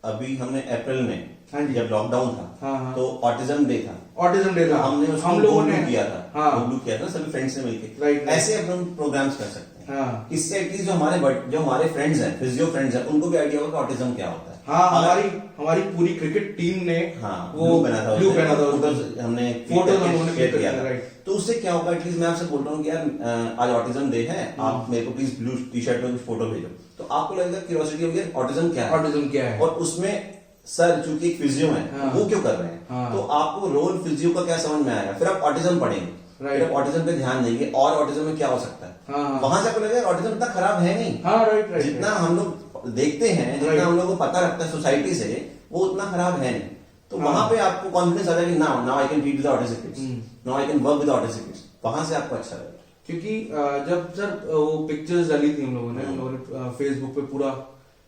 अभी हमने अप्रैल में हाँ जी। जब लॉकडाउन था, हाँ। तो ऑटिज्म डे था, ऑटिज्म डे था, हमने उसको हम लोगों ने किया था, हाँ ब्लू किया था सभी फ्रेंड्स से मिलके। Right. ऐसे अब हम प्रोग्राम्स कर सकते हैं। हाँ। इससे एटलीस्ट जो हमारे फ्रेंड्स हैं, फिजियो फ्रेंड्स हैं, उनको भी आइडिया होगा कि ऑटिज्म क्या होता है। हाँ, अगर- हमारी पूरी क्रिकेट टीम ने हाँ, वो ब्लू पहना था ब्लू पहना था, फोटोज हमने फोटोज हमने शेयर किया था। राइट। तो उससे क्या होगा, एटलीस्ट मैं आपसे बोल रहा हूँ कि यार आज ऑटिज्म डे है, आप मेरे को प्लीज ब्लू टी शर्ट में कुछ फोटो भेजो, तो आपको लगेगा क्यूरियोसिटी होगी ऑटिज्म क्या है, ऑटिज्म क्या है। और उसमें सर चूंकि एक फिजियो है, हाँ। वो क्यों कर रहे हैं, हाँ। तो आपको रोल फिजियो का क्या समझ में आएगा, फिर आप ऑटिज्म पढ़ेंगे, Right. फिर आप ऑटिज्म पे ध्यान देंगे और ऑटिज्म में क्या हो सकता है, हाँ। वहां से आपको लगेगा ऑटिज्म इतना खराब है नहीं। हाँ, राइट। जितना हम लोग देखते हैं, जितना Right. हम लोग को पता लगता है सोसाइटी से, वो उतना खराब है नहीं। तो हाँ। वहां पे आपको कॉन्फिडेंस आ जाएगा कि now I can treat with autistic kids, now I can work with autistic kids, वहां से आपको अच्छा लगेगा। क्योंकि जब सर वो पिक्चर्स डाली थी हम लोगों ने फेसबुक पे, पूरा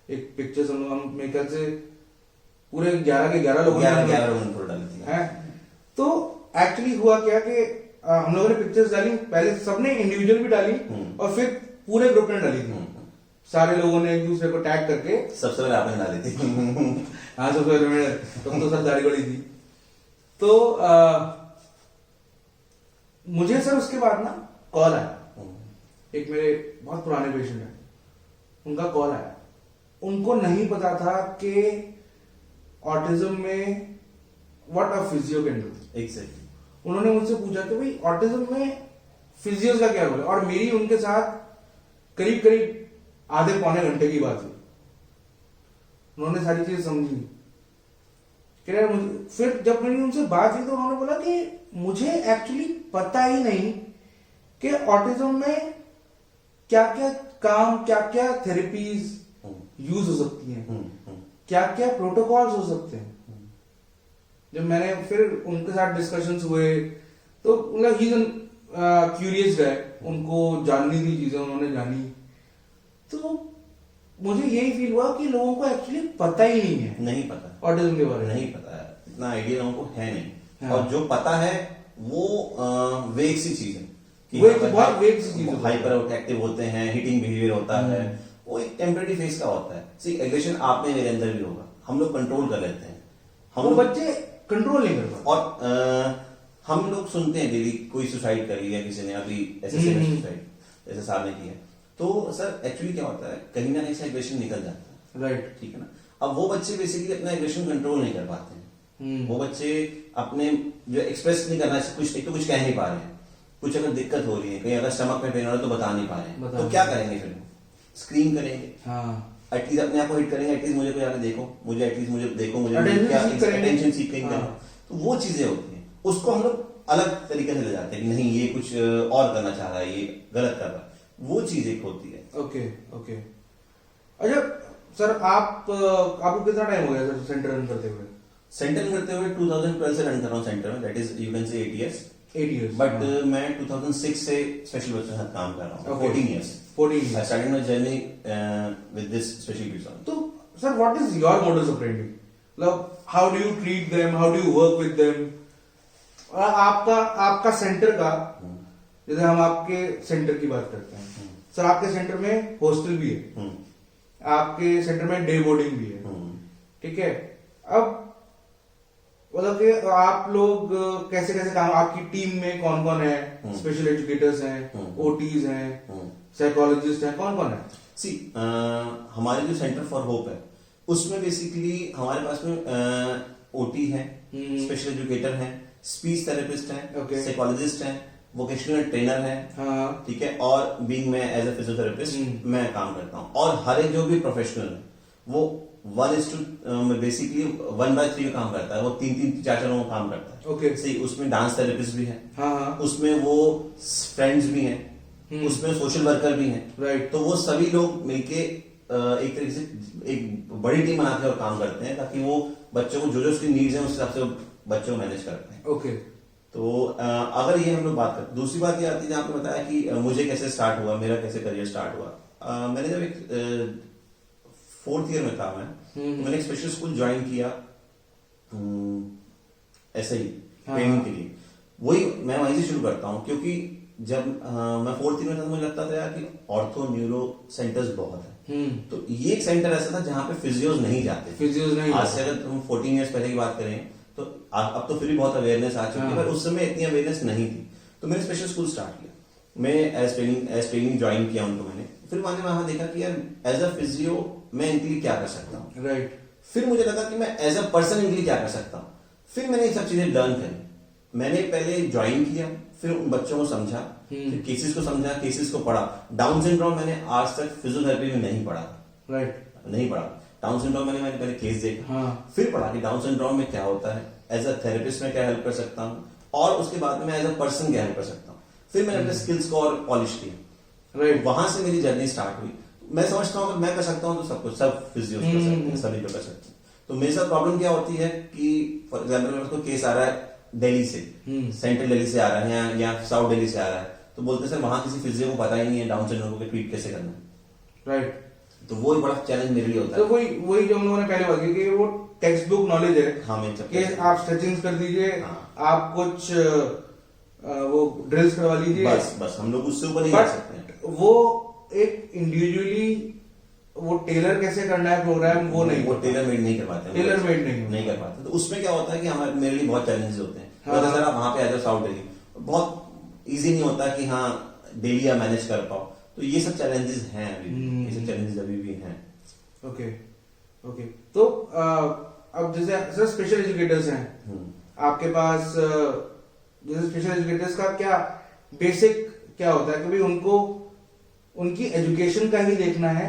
एक पिक्चर्स हम मेरे ख्याल से पूरे 11 के 11 लोगों ने 11 लोगों ने फोटो डाली थी। है। तो एक्चुअली हुआ क्या कि हम लोगों ने पिक्चर्स डाली, पहले सबने इंडिविजुअल भी डाली और फिर पूरे ग्रुप ने डाली थी। सारे लोगों ने एक दूसरे को टैग करके, सबसे पहले आपने डाली थी। हाँ सबसे पहले मैंने, तब तो सब दाढ़ी बड़ी थी। तो मुझे सर उसके बाद ना कॉल आया, एक मेरे बहुत पुराने पेशेंट है, उनका कॉल आया। उनको नहीं पता था कि ऑटिज्म में what a physio can do. Exactly. उन्होंने मुझसे पूछा कि भाई ऑटिज्म में फिजियोस का क्या रोल है, और मेरी उनके साथ करीब करीब आधे पौने घंटे की बात हुई। उन्होंने सारी चीजें समझी। फिर जब मेरी उनसे बात हुई तो उन्होंने बोला कि मुझे एक्चुअली पता ही नहीं कि ऑटिज्म में क्या क्या काम, क्या क्या थेरेपीज यूज हो सकती हैं, क्या क्या प्रोटोकॉल्स हो सकते हैं। जब मैंने फिर उनके साथ डिस्कशंस हुए तो मतलब ही क्यूरियस गाय, उनको जाननी थी चीजें, उन्होंने जानी। तो मुझे यही फील हुआ कि लोगों को एक्चुअली पता ही नहीं है, नहीं पता ऑटिज्म के बारे में नहीं पता है, इतना आइडिया लोगों को है नहीं। हाँ। और जो पता है वो वेग सी चीज है कि वेग, बहुत वेग सी चीज है। हाइपर एक्टिव होते हैं, हिटिंग बिहेवियर होता है, वो एक टेम्परेरी फेज का होता है। सी एग्रेशन आप में मेरे अंदर भी होगा, हम लोग कंट्रोल कर लेते हैं, हम वो लोग बच्चे कंट्रोल नहीं कर पाते। और हम लोग सुनते हैं डेली कोई सुसाइड कर लिया किसी ने, अभी ऐसे सुसाइड जैसे साहब ने किया, तो सर एक्चुअली क्या होता है, कहीं ना कहीं से एग्रेशन निकल जाता है। राइट। ठीक है ना। अब वो बच्चे बेसिकली अपना एग्रेशन कंट्रोल नहीं कर पाते हैं, वो बच्चे अपने जो एक्सप्रेस नहीं करना, कुछ एक तो कुछ कह नहीं पा रहे हैं, कुछ अगर दिक्कत हो रही है, कहीं अगर स्टमक में पेन हो रहा है तो बता नहीं पा रहे हैं, तो क्या करेंगे फिर? स्क्रीन करेंगे, हाँ, एटलीस्ट अपने आप को हिट करेंगे, एटलीस्ट मुझे कोई आके देखो, मुझे एटलीस्ट मुझे देखो, मुझे Attention क्या seek करेंगे। अटेंशन सीख करेंगे। हाँ। तो वो चीजें होती हैं, उसको हम लोग अलग तरीके से ले जाते हैं कि नहीं ये कुछ और करना चाह रहा है, ये गलत कर रहा है, वो चीज एक होती है। Okay okay. अच्छा सर, आपको कितना टाइम हो गया सर सेंटर रन करते हुए? सेंटर करते हुए 2012 से रन कर रहा हूँ सेंटर में, that is you can say 8 years, 8 years। But मैं 2006 से स्पेशल बच्चों के साथ काम कर रहा हूँ। Okay. 14 years 14 I years। started my journey with this special kids only. तो sir what is your modus operandi, मतलब how do you treat them, how do you work with them? आपका सेंटर का, जैसे हम आपके सेंटर की बात करते हैं सर, आपके सेंटर में हॉस्टल भी है, आपके सेंटर में डे बोर्डिंग भी है, ठीक है। अब मतलब कि आप लोग कैसे कैसे काम, आपकी टीम में कौन कौन है? स्पेशल एजुकेटर्स हैं, ओटीज हैं, साइकोलॉजिस्ट हैं, कौन कौन है? सी हमारे जो सेंटर फॉर होप है उसमें बेसिकली हमारे पास में ओटी है, स्पेशल एजुकेटर है, स्पीच थेरेपिस्ट है, Okay. साइकोलॉजिस्ट है, वोकेशनल ट्रेनर है, हाँ ठीक है, और बीइंग मैं एज ए फिजियोथेरेपिस्ट मैं काम करता हूँ। और हर एक जो भी प्रोफेशनल है वो 1:2 बेसिकली 1/3 का काम करता है, वो 3-3 4-4 लोगों का काम करता है। Okay. सही, उसमें डांस थेरेपिस्ट भी है, हाँ हाँ उसमें वो फ्रेंड्स भी हैं, उसमें सोशल वर्कर भी हैं। राइट। तो वो सभी लोग मिलके एक तरीके से एक बड़ी टीम बनाते हैं और काम करते हैं ताकि वो बच्चों को जो जो उसकी नीड्स हैं उस हिसाब से वो बच्चों को मैनेज करते हैं। ओके तो अगर ये हम लोग बात करते, दूसरी बात ये आती है, आपने बताया कि मुझे कैसे स्टार्ट हुआ, मेरा कैसे करियर स्टार्ट हुआ। मैंने जब एक 4th ईयर में था मैं, तो मैंने एक स्पेशल स्कूल ज्वाइन किया ऐसे ही ट्रेनिंग के लिए। वही मैं वहीं से शुरू करता हूँ क्योंकि जब मैं 4th ईयर में था तो मुझे लगता था यार कि ऑर्थो न्यूरो सेंटर्स बहुत है। तो ये एक सेंटर ऐसा था जहाँ पे फिजियोज नहीं जाते। फिजियोज नहीं आज से अगर हम 14 ईयर्स पहले की बात करें तो अब तो फिर भी बहुत अवेयरनेस आ चुकी है, पर उस समय इतनी अवेयरनेस नहीं थी। तो मैंने स्पेशल स्कूल स्टार्ट किया, मैं एज ट्रेनिंग ज्वाइन किया उनको मैंने। फिर मैंने वहां देखा कि यार एज अ फिजियो मैं इनके लिए क्या कर सकता हूँ। राइट। फिर मुझे लगा कि मैं एज अ पर्सन इनके लिए क्या कर सकता हूँ। फिर मैंने ये सब चीजें लर्न करी। मैंने पहले ज्वाइन किया, फिर उन बच्चों को समझा, फिर केसेस को समझा, केसेस को पढ़ा। डाउन सिंड्रोम मैंने आज तक फिजियोथेरेपी में नहीं पढ़ा। राइट। नहीं पढ़ा डाउन सिंड्रोम मैंने पहले केस देखा, हाँ। फिर पढ़ा कि डाउन सिंड्रोम में क्या होता है, एज अ थेरेपिस्ट में क्या हेल्प कर सकता हूँ, और उसके बाद में मैं एज अ पर्सन क्या हेल्प कर सकता हूँ। फिर मैंने अपने स्किल्स को और पॉलिश किया। राइट। वहां से मेरी जर्नी स्टार्ट हुई। मैं समझता हूँ अगर मैं कर सकता हूँ तो सब कुछ सब फिजियोस कर सकते हैं, सभी लोग कर सकते हैं। तो मेरे साथ प्रॉब्लम क्या होती है कि फॉर एग्जाम्पल मेरे को केस आ रहा है दिल्ली से, सेंट्रल दिल्ली से आ रहा है या साउथ दिल्ली से आ रहा है, तो बोलते हैं सर वहां किसी फिजियो को पता ही नहीं है डाउन सिंड्रोम को ट्रीट कैसे करना है। राइट। तो वो एक बड़ा चैलेंज मेरे लिए होता तो है। वही जो हम लोगों ने पहले बात की कि वो टेक्स्ट बुक नॉलेज है। हाँ, मैं कि आप स्ट्रेचिंग कर दीजिए, हाँ। आप कुछ वो ड्रिल्स करवा लीजिए, बस हम लोग उससे ऊपर नहीं जा सकते हैं। बट वो एक इंडिविजुअली वो टेलर कैसे करना है प्रोग्राम, वो नहीं, वो टेलर मेड नहीं कर पाते, टेलर मेड नहीं कर पाते। तो उसमें क्या होता है कि हमारे मेरे लिए बहुत चैलेंजेस होते हैं। हाँ। तो सर आप वहां पे आ जाओ साउथ दिल्ली, बहुत इजी नहीं होता कि हाँ डेली आप मैनेज कर पाओ। तो ये सब चैलेंजेस हैं अभी भी, ये सब चैलेंजेस अभी भी हैं। Okay okay. तो अब जैसे स्पेशल एजुकेटर्स हैं आपके पास, जैसे स्पेशल एजुकेटर्स का क्या बेसिक क्या होता है कि भाई उनको उनकी एजुकेशन का ही देखना है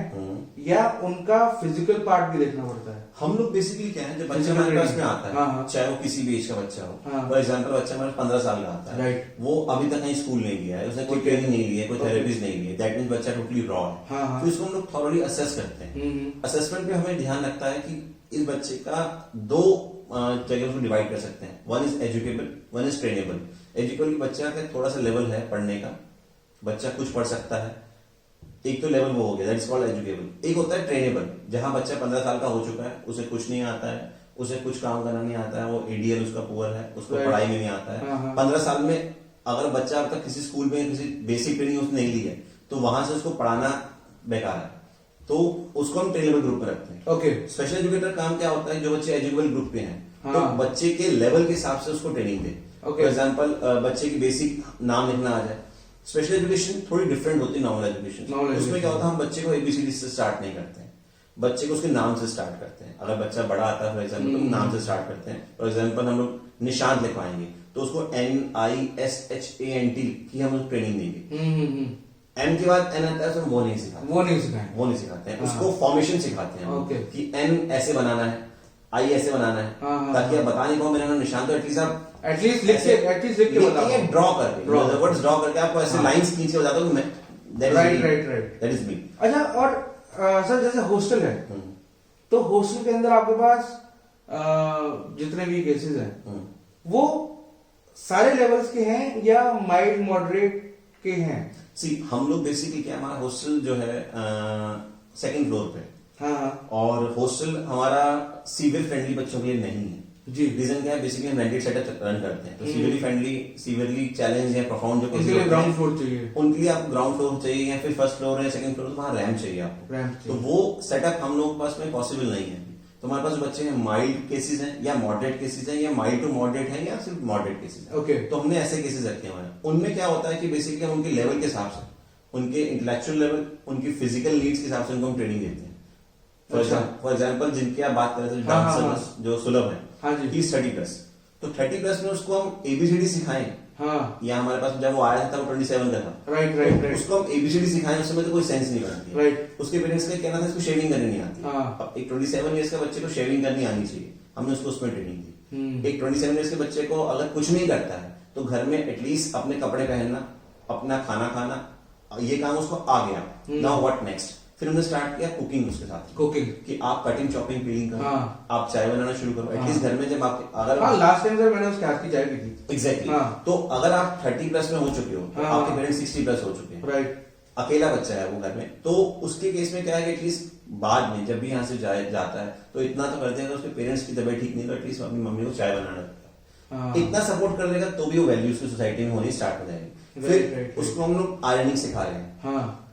या उनका फिजिकल पार्ट भी देखना पड़ता है? हम लोग बेसिकली क्या है, जब बच्चा Physical हमारे पास training। में आता है, हाँ। चाहे वो किसी भी एज का बच्चा हो, हाँ। फॉर एग्जाम्पल बच्चा हमारे 15 साल का आता है, Right। वो अभी तक कहीं स्कूल नहीं गया है, उसने कोई Okay। ट्रेनिंग नहीं ली है, कोई Okay। थेरेपीज नहीं ली है, दैट मीन्स बच्चा टोटली रॉ है। हाँ, हाँ। तो इसको हम लोग थॉरली असेस करते हैं। असेसमेंट में हमें ध्यान रखता है कि इस बच्चे का दो जगह को डिवाइड कर सकते हैं। One is educable, one is trainable. Educable बच्चा का थोड़ा सा लेवल है पढ़ने का, बच्चा कुछ पढ़ सकता है, एक तो लेवल वो हो गया, दैट इज कॉल्ड एजुकेबल। एक होता है ट्रेनेबल, जहां बच्चा 15 साल का हो चुका है, उसे कुछ नहीं आता है, उसे कुछ काम करना नहीं आता है, वो एडीएल उसका पुअर है, उसको Right। पढ़ाई में नहीं आता है। हाँ, हाँ। 15 साल में अगर बच्चा अब तक किसी स्कूल में किसी बेसिक ट्रेनिंग उसने नहीं ली है तो वहां से उसको पढ़ाना बेकार है, तो उसको हम ट्रेनेबल ग्रुप में रखते हैं। ओके। स्पेशल एजुकेटर काम क्या होता है, जो बच्चे एजुकेबल ग्रुप पे हैं, हाँ। तो बच्चे के लेवल के हिसाब से उसको training they. Okay। For example बच्चे की बेसिक नाम लिखना आ जाए। स्पेशल एजुकेशन थोड़ी डिफरेंट होती है नॉर्मल एजुकेशन। उसमें क्या होता है, हम बच्चे को एबीसीडी से स्टार्ट नहीं करते हैं, बच्चे को उसके नाम से स्टार्ट करते हैं। अगर बच्चा बड़ा आता है फॉर एग्जाम्पल, तो हम नाम से स्टार्ट करते हैं। फॉर एग्जाम्पल हम लोग निशांत लिखवाएंगे तो उसको NISHANT की हम ट्रेनिंग देंगे। एम के बाद एन आता है तो वो नहीं सिखाते, वो नहीं सिखाएं। वो नहीं सिखाते हैं। हाँ। उसको फॉर्मेशन सिखाते हैं Okay। कि एन ऐसे बनाना है, आई ऐसे बनाना है, हाँ, हाँ, ताकि आप बता नहीं पाओ मेरा नाम निशांत, तो एटलीस्ट आप एटलीस्ट लिख के बता दो। ड्रॉ करके वर्ड्स ड्रॉ करके आपको ऐसे हाँ। लाइंस खींचे हो जाता है, राइट। That is me. अच्छा, और सर जैसे हॉस्टल है, तो हॉस्टल के अंदर आपके पास जितने भी केसेस हैं वो सारे लेवल्स के हैं या माइल्ड मॉडरेट के हैं? सी हम लोग बेसिकली क्या, हमारा हॉस्टल जो है 2nd फ्लोर पे, हाँ हाँ और हॉस्टल हमारा सीवियर फ्रेंडली बच्चों के लिए नहीं है जी। रीजन क्या है, बेसिकली हम रेंटेड सेटअप रन करते हैं, तो सीवियरली फ्रेंडली, सीवियरली चैलेंज या प्रोफाउंड जो उनके cases लिए होते ग्राउंड हैं, फ्लोर चाहिए, उनके लिए आपको ग्राउंड फ्लोर चाहिए या फिर फर्स्ट फ्लोर या सेकंड फ्लोर, तो वहाँ रैम्प चाहिए आपको। रैम्प तो चाहिए। वो सेटअप हम लोग के पास में पॉसिबल नहीं है। तो हमारे पास जो बच्चे हैं माइल्ड केसेस हैं या मॉडरेट केसेस हैं या माइल्ड टू मॉडरेट हैं या सिर्फ मॉडरेट केसेस हैं। ओके। तो हमने ऐसे केसेस रखे हुए हैं। उनमें क्या होता है कि बेसिकली हम उनके लेवल के हिसाब से उनके इंटेलेक्चुअल लेवल, उनकी फिजिकल नीड्स के हिसाब से उनको हम ट्रेनिंग देते हैं। अच्छा। फॉर एग्जाम्पल जिनकी आप बात कर रहे थे हाँ, डांसर हाँ, हाँ। जो सुलभ हाँ है, जी। ही 30+, तो 30+ में उसको हम एबीसीडी सिखाएं, हाँ, या हमारे पास जब वो आया था वो 27 का था, राइट तो राइट राइट उसको हम एबीसीडी सिखाएं, उस समय तो कोई सेंस नहीं बनती है। राइट। उसके पेरेंट्स का कहना था इसको शेविंग करनी नहीं आती। हाँ। अब एक 27 ईयर्स का बच्चे को शेविंग करनी आनी चाहिए, हमने उसको उसमें ट्रेनिंग दी। एक 27 ईयर्स के बच्चे को अगर कुछ नहीं करता है तो घर में एटलीस्ट अपने कपड़े पहनना, अपना खाना खाना, ये काम उसको आ गया। Now what next? फिर हमने स्टार्ट किया कुकिंग उसके साथ, कुकिंग। कि आप कटिंग चॉपिंग पीलिंग करो, हाँ। आप चाय बनाना शुरू करो एटलीस्ट घर में। जब आप अगर हाँ, लास्ट टाइम सर मैंने उसके हाथ की चाय पी थी। एग्जैक्टली, हाँ। तो अगर आप 30+ में हो चुके हो तो हाँ। आपके पेरेंट्स 60+ हो चुके हैं, राइट। अकेला बच्चा है वो घर में, तो उसके केस में क्या है कि एटलीस्ट बाद में जब भी यहाँ से जाता है तो इतना तो कर देगा, उसके पेरेंट्स की तबीयत ठीक नहीं तो एटलीस्ट अपनी मम्मी को चाय बनाना लगता है। हाँ। इतना सपोर्ट कर देगा तो भी वो वैल्यूज की सोसाइटी में होनी स्टार्ट हो जाएगी। राइट, फिर राइट, उसको हम लोग आयरनिंग सिखा रहे हैं, हाँ।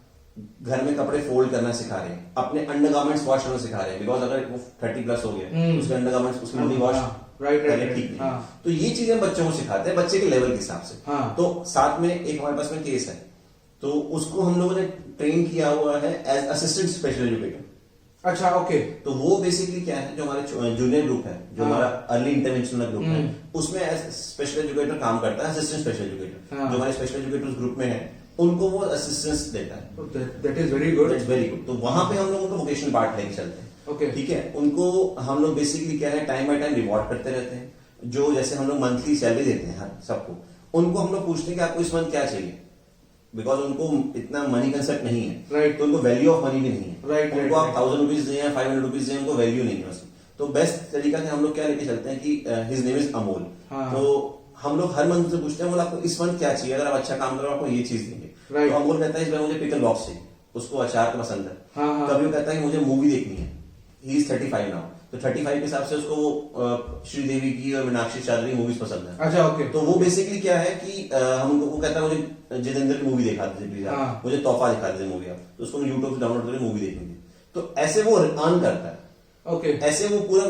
घर में कपड़े फोल्ड करना सिखा रहे हैं, अपने अंडरगारमेंट्स वॉश करना सिखा रहे हैं, बिकॉज अगर वो 30+ हो गया उसके अंडरगारमेंट्स उसकी मम्मी वॉश राइट राइट ठीक राइट। नहीं। हाँ। तो ये चीजें हम बच्चों को सिखाते हैं बच्चे के लेवल के हिसाब से। हाँ। तो साथ में एक हमारे पास में केस है, तो उसको हम लोगों ने ट्रेन किया हुआ है एज असिस्टेंट स्पेशल एजुकेटर। अच्छा, ओके। तो वो बेसिकली क्या है, जो हमारे जूनियर ग्रुप है, जो हाँ। हमारा अर्ली इंटरवेंशनल ग्रुप है, उसमें एज स्पेशल एजुकेटर काम करता है, असिस्टेंट स्पेशल एजुकेटर। हाँ। जो हमारे स्पेशल एजुकेटर्स ग्रुप में है उनको वो असिस्टेंस देता है। That is very good. It's very good. तो वहां पे हम लोग उनको वोकेशनल पार्ट लेके चलते हैं। ओके। ठीक है, उनको हम लोग बेसिकली क्या है, टाइम बाय टाइम रिवॉर्ड करते रहते हैं। जो जैसे हम लोग मंथली सैलरी देते हैं हर सबको, उनको हम लोग पूछते हैं कि आपको इस मंथ क्या चाहिए, बिकॉज उनको इतना मनी कंसेप्ट नहीं है। Right. तो उनको वैल्यू ऑफ मनी भी नहीं है। Right, उनको right, आप right. 1000 रुपीज दें या 500 रुपीज दें, उनको वैल्यू नहीं है उसमें। तो बेस्ट तरीका से हम लोग क्या लेके चलते हैं कि हिज नेम इज अमोल। हाँ। तो हम लोग हर मंथ से पूछते हैं, बोला आपको इस मंथ क्या चाहिए, अगर आप अच्छा काम करो आपको ये चीज देंगे। Right. तो अमोल कहता है इस बार मुझे पिकल बॉक्स चाहिए, उसको अचार का पसंद है। हाँ, हाँ। कभी वो कहता है कि मुझे मूवी देखनी है, ही इज 35 नाउ, तो 35 के हिसाब से उसको श्रीदेवी की और मीनाक्षी शास्त्री की मूवीज पसंद है। अच्छा, ओके। तो वो बेसिकली क्या है कि हम उनको, वो कहता है मुझे जितेंद्र की मूवी दिखा दीजिए प्लीज, हाँ। मुझे तोहफा दिखा दीजिए मूवी आप, तो उसको यूट्यूब से डाउनलोड करके मूवी देखेंगे। तो ऐसे वो अर्न करता है, ओके। ऐसे वो पूरा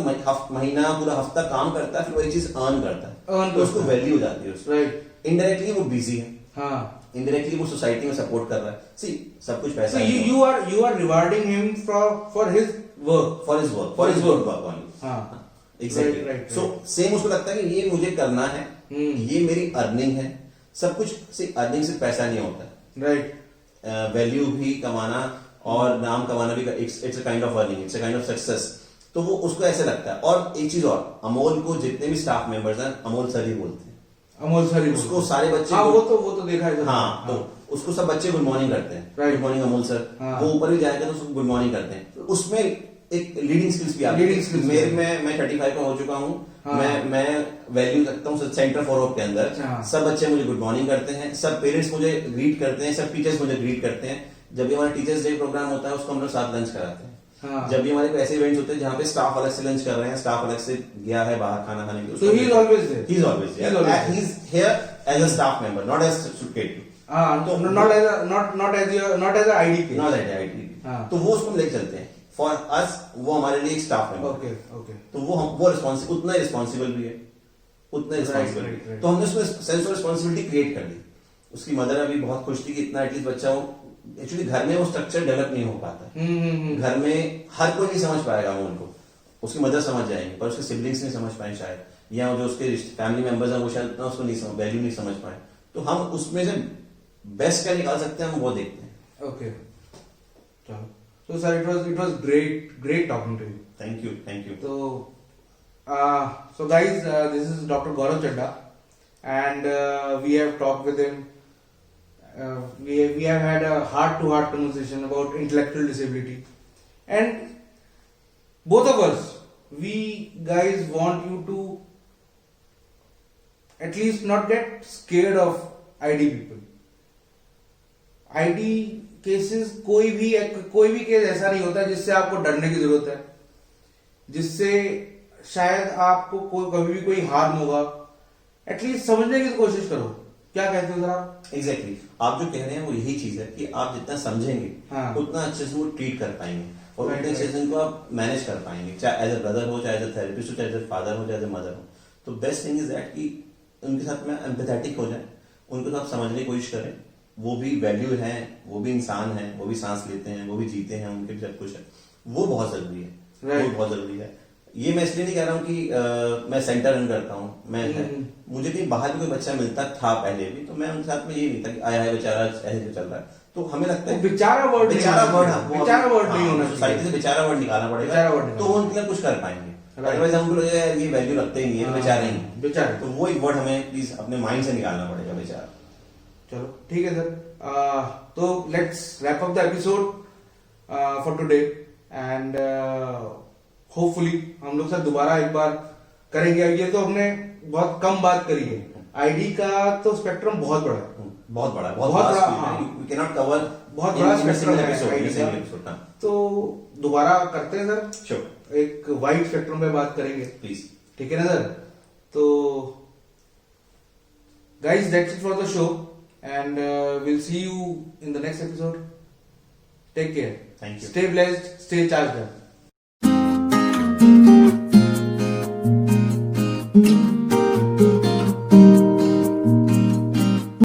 महीना पूरा हफ्ता काम करता है, फिर वही चीज अर्न करता है, Earn तो उसको करता है। वैल्यू हो जाती है उसको। राइट। इनडायरेक्टली वो बिजी है, हाँ। इनडायरेक्टली वो सोसाइटी में सपोर्ट कर रहा है। सी सब कुछ पैसा So you are rewarding him for his work. For his work, For his work. Only. हाँ। Exactly. Right, right, so same उसको लगता है कि ये मुझे करना है, ये मेरी अर्निंग है। सब कुछ से अर्निंग से पैसा नहीं होता है, राइट। वैल्यू भी कमाना और नाम कमाना भी, it's a kind of earning, it's a kind of success. तो वो उसको ऐसे लगता है। और एक चीज और, अमोल को जितने भी स्टाफ मेंबर्स हैं अमोल सर ही बोलते हैं। अमोल सर ही उसको सारे बच्चे, हाँ, वो तो देखा है। हाँ, तो उसको सब बच्चे गुड मॉर्निंग करते हैं, Right. Good morning Amol sir. हाँ. वो ऊपर भी जाएगा तो उसको गुड मॉर्निंग करते हैं। उसमें एक लीडिंग स्किल्स भी आती Leading skills भी मेरे आती मैं 35 का हो चुका हूँ। हाँ. मैं वैल्यू रखता हूँ सेंटर फॉर होप के अंदर। हाँ. सब बच्चे मुझे गुड मॉर्निंग करते हैं, सब पेरेंट्स मुझे ग्रीट करते हैं, सब टीचर्स मुझे ग्रीट करते हैं। जब भी हमारा टीचर्स डे प्रोग्राम होता है उसको हम लोग साथ लंच कराते हैं। हाँ. जब भी हमारे कोई ऐसे इवेंट्स होते हैं जहाँ पे स्टाफ अलग से लंच कर रहे हैं, स्टाफ अलग से गया है बाहर खाना खाने के लिए, So he is always there. He is always He is there. always there. He is here as a staff member, not as substitute. हाँ, तो not as a IDP. Not that IDP. हाँ. तो वो उसको लेके चलते हैं। फॉर अस वो हमारे लिए एक स्टाफ मेंबर। Okay, okay. तो वो उतना रिस्पॉन्सिबल भी है, उतना रिस्पॉन्सिबल right, भी। right. तो हमने उसमें सेंस ऑफ रिस्पॉन्सिबिलिटी क्रिएट कर दी। उसकी मदर अभी बहुत खुश थी कि इतना एटलीस्ट बच्चा हो। एक्चुअली घर में वो स्ट्रक्चर डेवलप नहीं हो पाता। घर में हर कोई नहीं समझ पाएगा वो उनको, उसकी मदर समझ जाएंगे पर उसके सिबलिंग्स नहीं समझ पाए शायद, या जो उसके फैमिली मेंबर्स हैं वो शायद उतना उसको नहीं वैल्यू नहीं समझ पाए। तो हम उसमें से बेस्ट क्या निकाल सकते हैं हम वो देखते हैं। ओके, चलो। So sir, it was great talking to you. Thank you. So guys, this is Dr. Gaurav Chadda, and we have talked with him. We have had a heart-to-heart conversation about intellectual disability, and both of us, we guys want you to at least not get scared of ID people. ID cases कोई भी केस ऐसा नहीं होता जिससे आपको डरने की जरूरत है, जिससे शायद आपको कभी भी कोई हार्म होगा। एटलीस्ट समझने की कोशिश करो। क्या कहते हो सर आप? एग्जैक्टली आप जो कह रहे हैं वो यही चीज है कि आप जितना समझेंगे हाँ. उतना अच्छे से वो ट्रीट कर पाएंगे और Right, उतने अच्छे right. से इनको आप मैनेज कर पाएंगे, चाहे एज ए ब्रदर हो, चाहे एज ए थेरेपिस्ट हो, चाहे एज ए फादर हो, चाहे एज ए मदर हो। तो बेस्ट थिंग इज दैट कि उनके साथ में एम्पैथेटिक हो जाए, उनको तो आप समझने की कोशिश करें, वो भी वैल्यू है, वो भी इंसान है, वो भी सांस लेते हैं, वो भी जीते हैं, उनके भी सब कुछ है, वो बहुत जरूरी है। Right. वो बहुत जरूरी है। ये मैं इसलिए नहीं कह रहा हूँ कि मैं सेंटर रन करता हूँ, मैं मुझे कहीं बाहर भी कोई बच्चा मिलता था पहले भी, तो मैं उनके साथ में ये नहीं था कि आया है बेचारा ऐसे जो चल रहा है, तो हमें लगता है बेचारा वर्ड बेचारा वर्ड बेचारा वर्ड नहीं होना सोसाइटी से बेचारा वर्ड निकालना बेचारा पड़ेगा, word तो वो उनके लिए कुछ कर पाएंगे। Right. अदरवाइज हमको लगेगा यार ये वैल्यू रखते ही नहीं है, बेचारे ही हैं। बेचारे। तो वो एक वर्ड हमें प्लीज अपने माइंड से निकालना पड़ेगा, बेचारा। चलो ठीक है सर, तो let's wrap up the episode for today and hopefully हम लोग साथ दोबारा एक बार करेंगे। अब ये तो हमने बहुत कम बात करी है, आईडी का तो स्पेक्ट्रम बहुत बड़ा है, बहुत बड़ा, बहुत बड़ा, हाँ। वी कैन नॉट कवर बहुत बड़ा स्पेक्ट्रम है एपिसोड, ID का। तो दोबारा करते हैं सर, श्योर, एक वाइड स्पेक्ट्रम पे बात करेंगे, प्लीज। ठीक है ना सर? तो guys, that's it for the show and we'll see you in the next episode. Take care. Thank you. Stay blessed, stay charged up.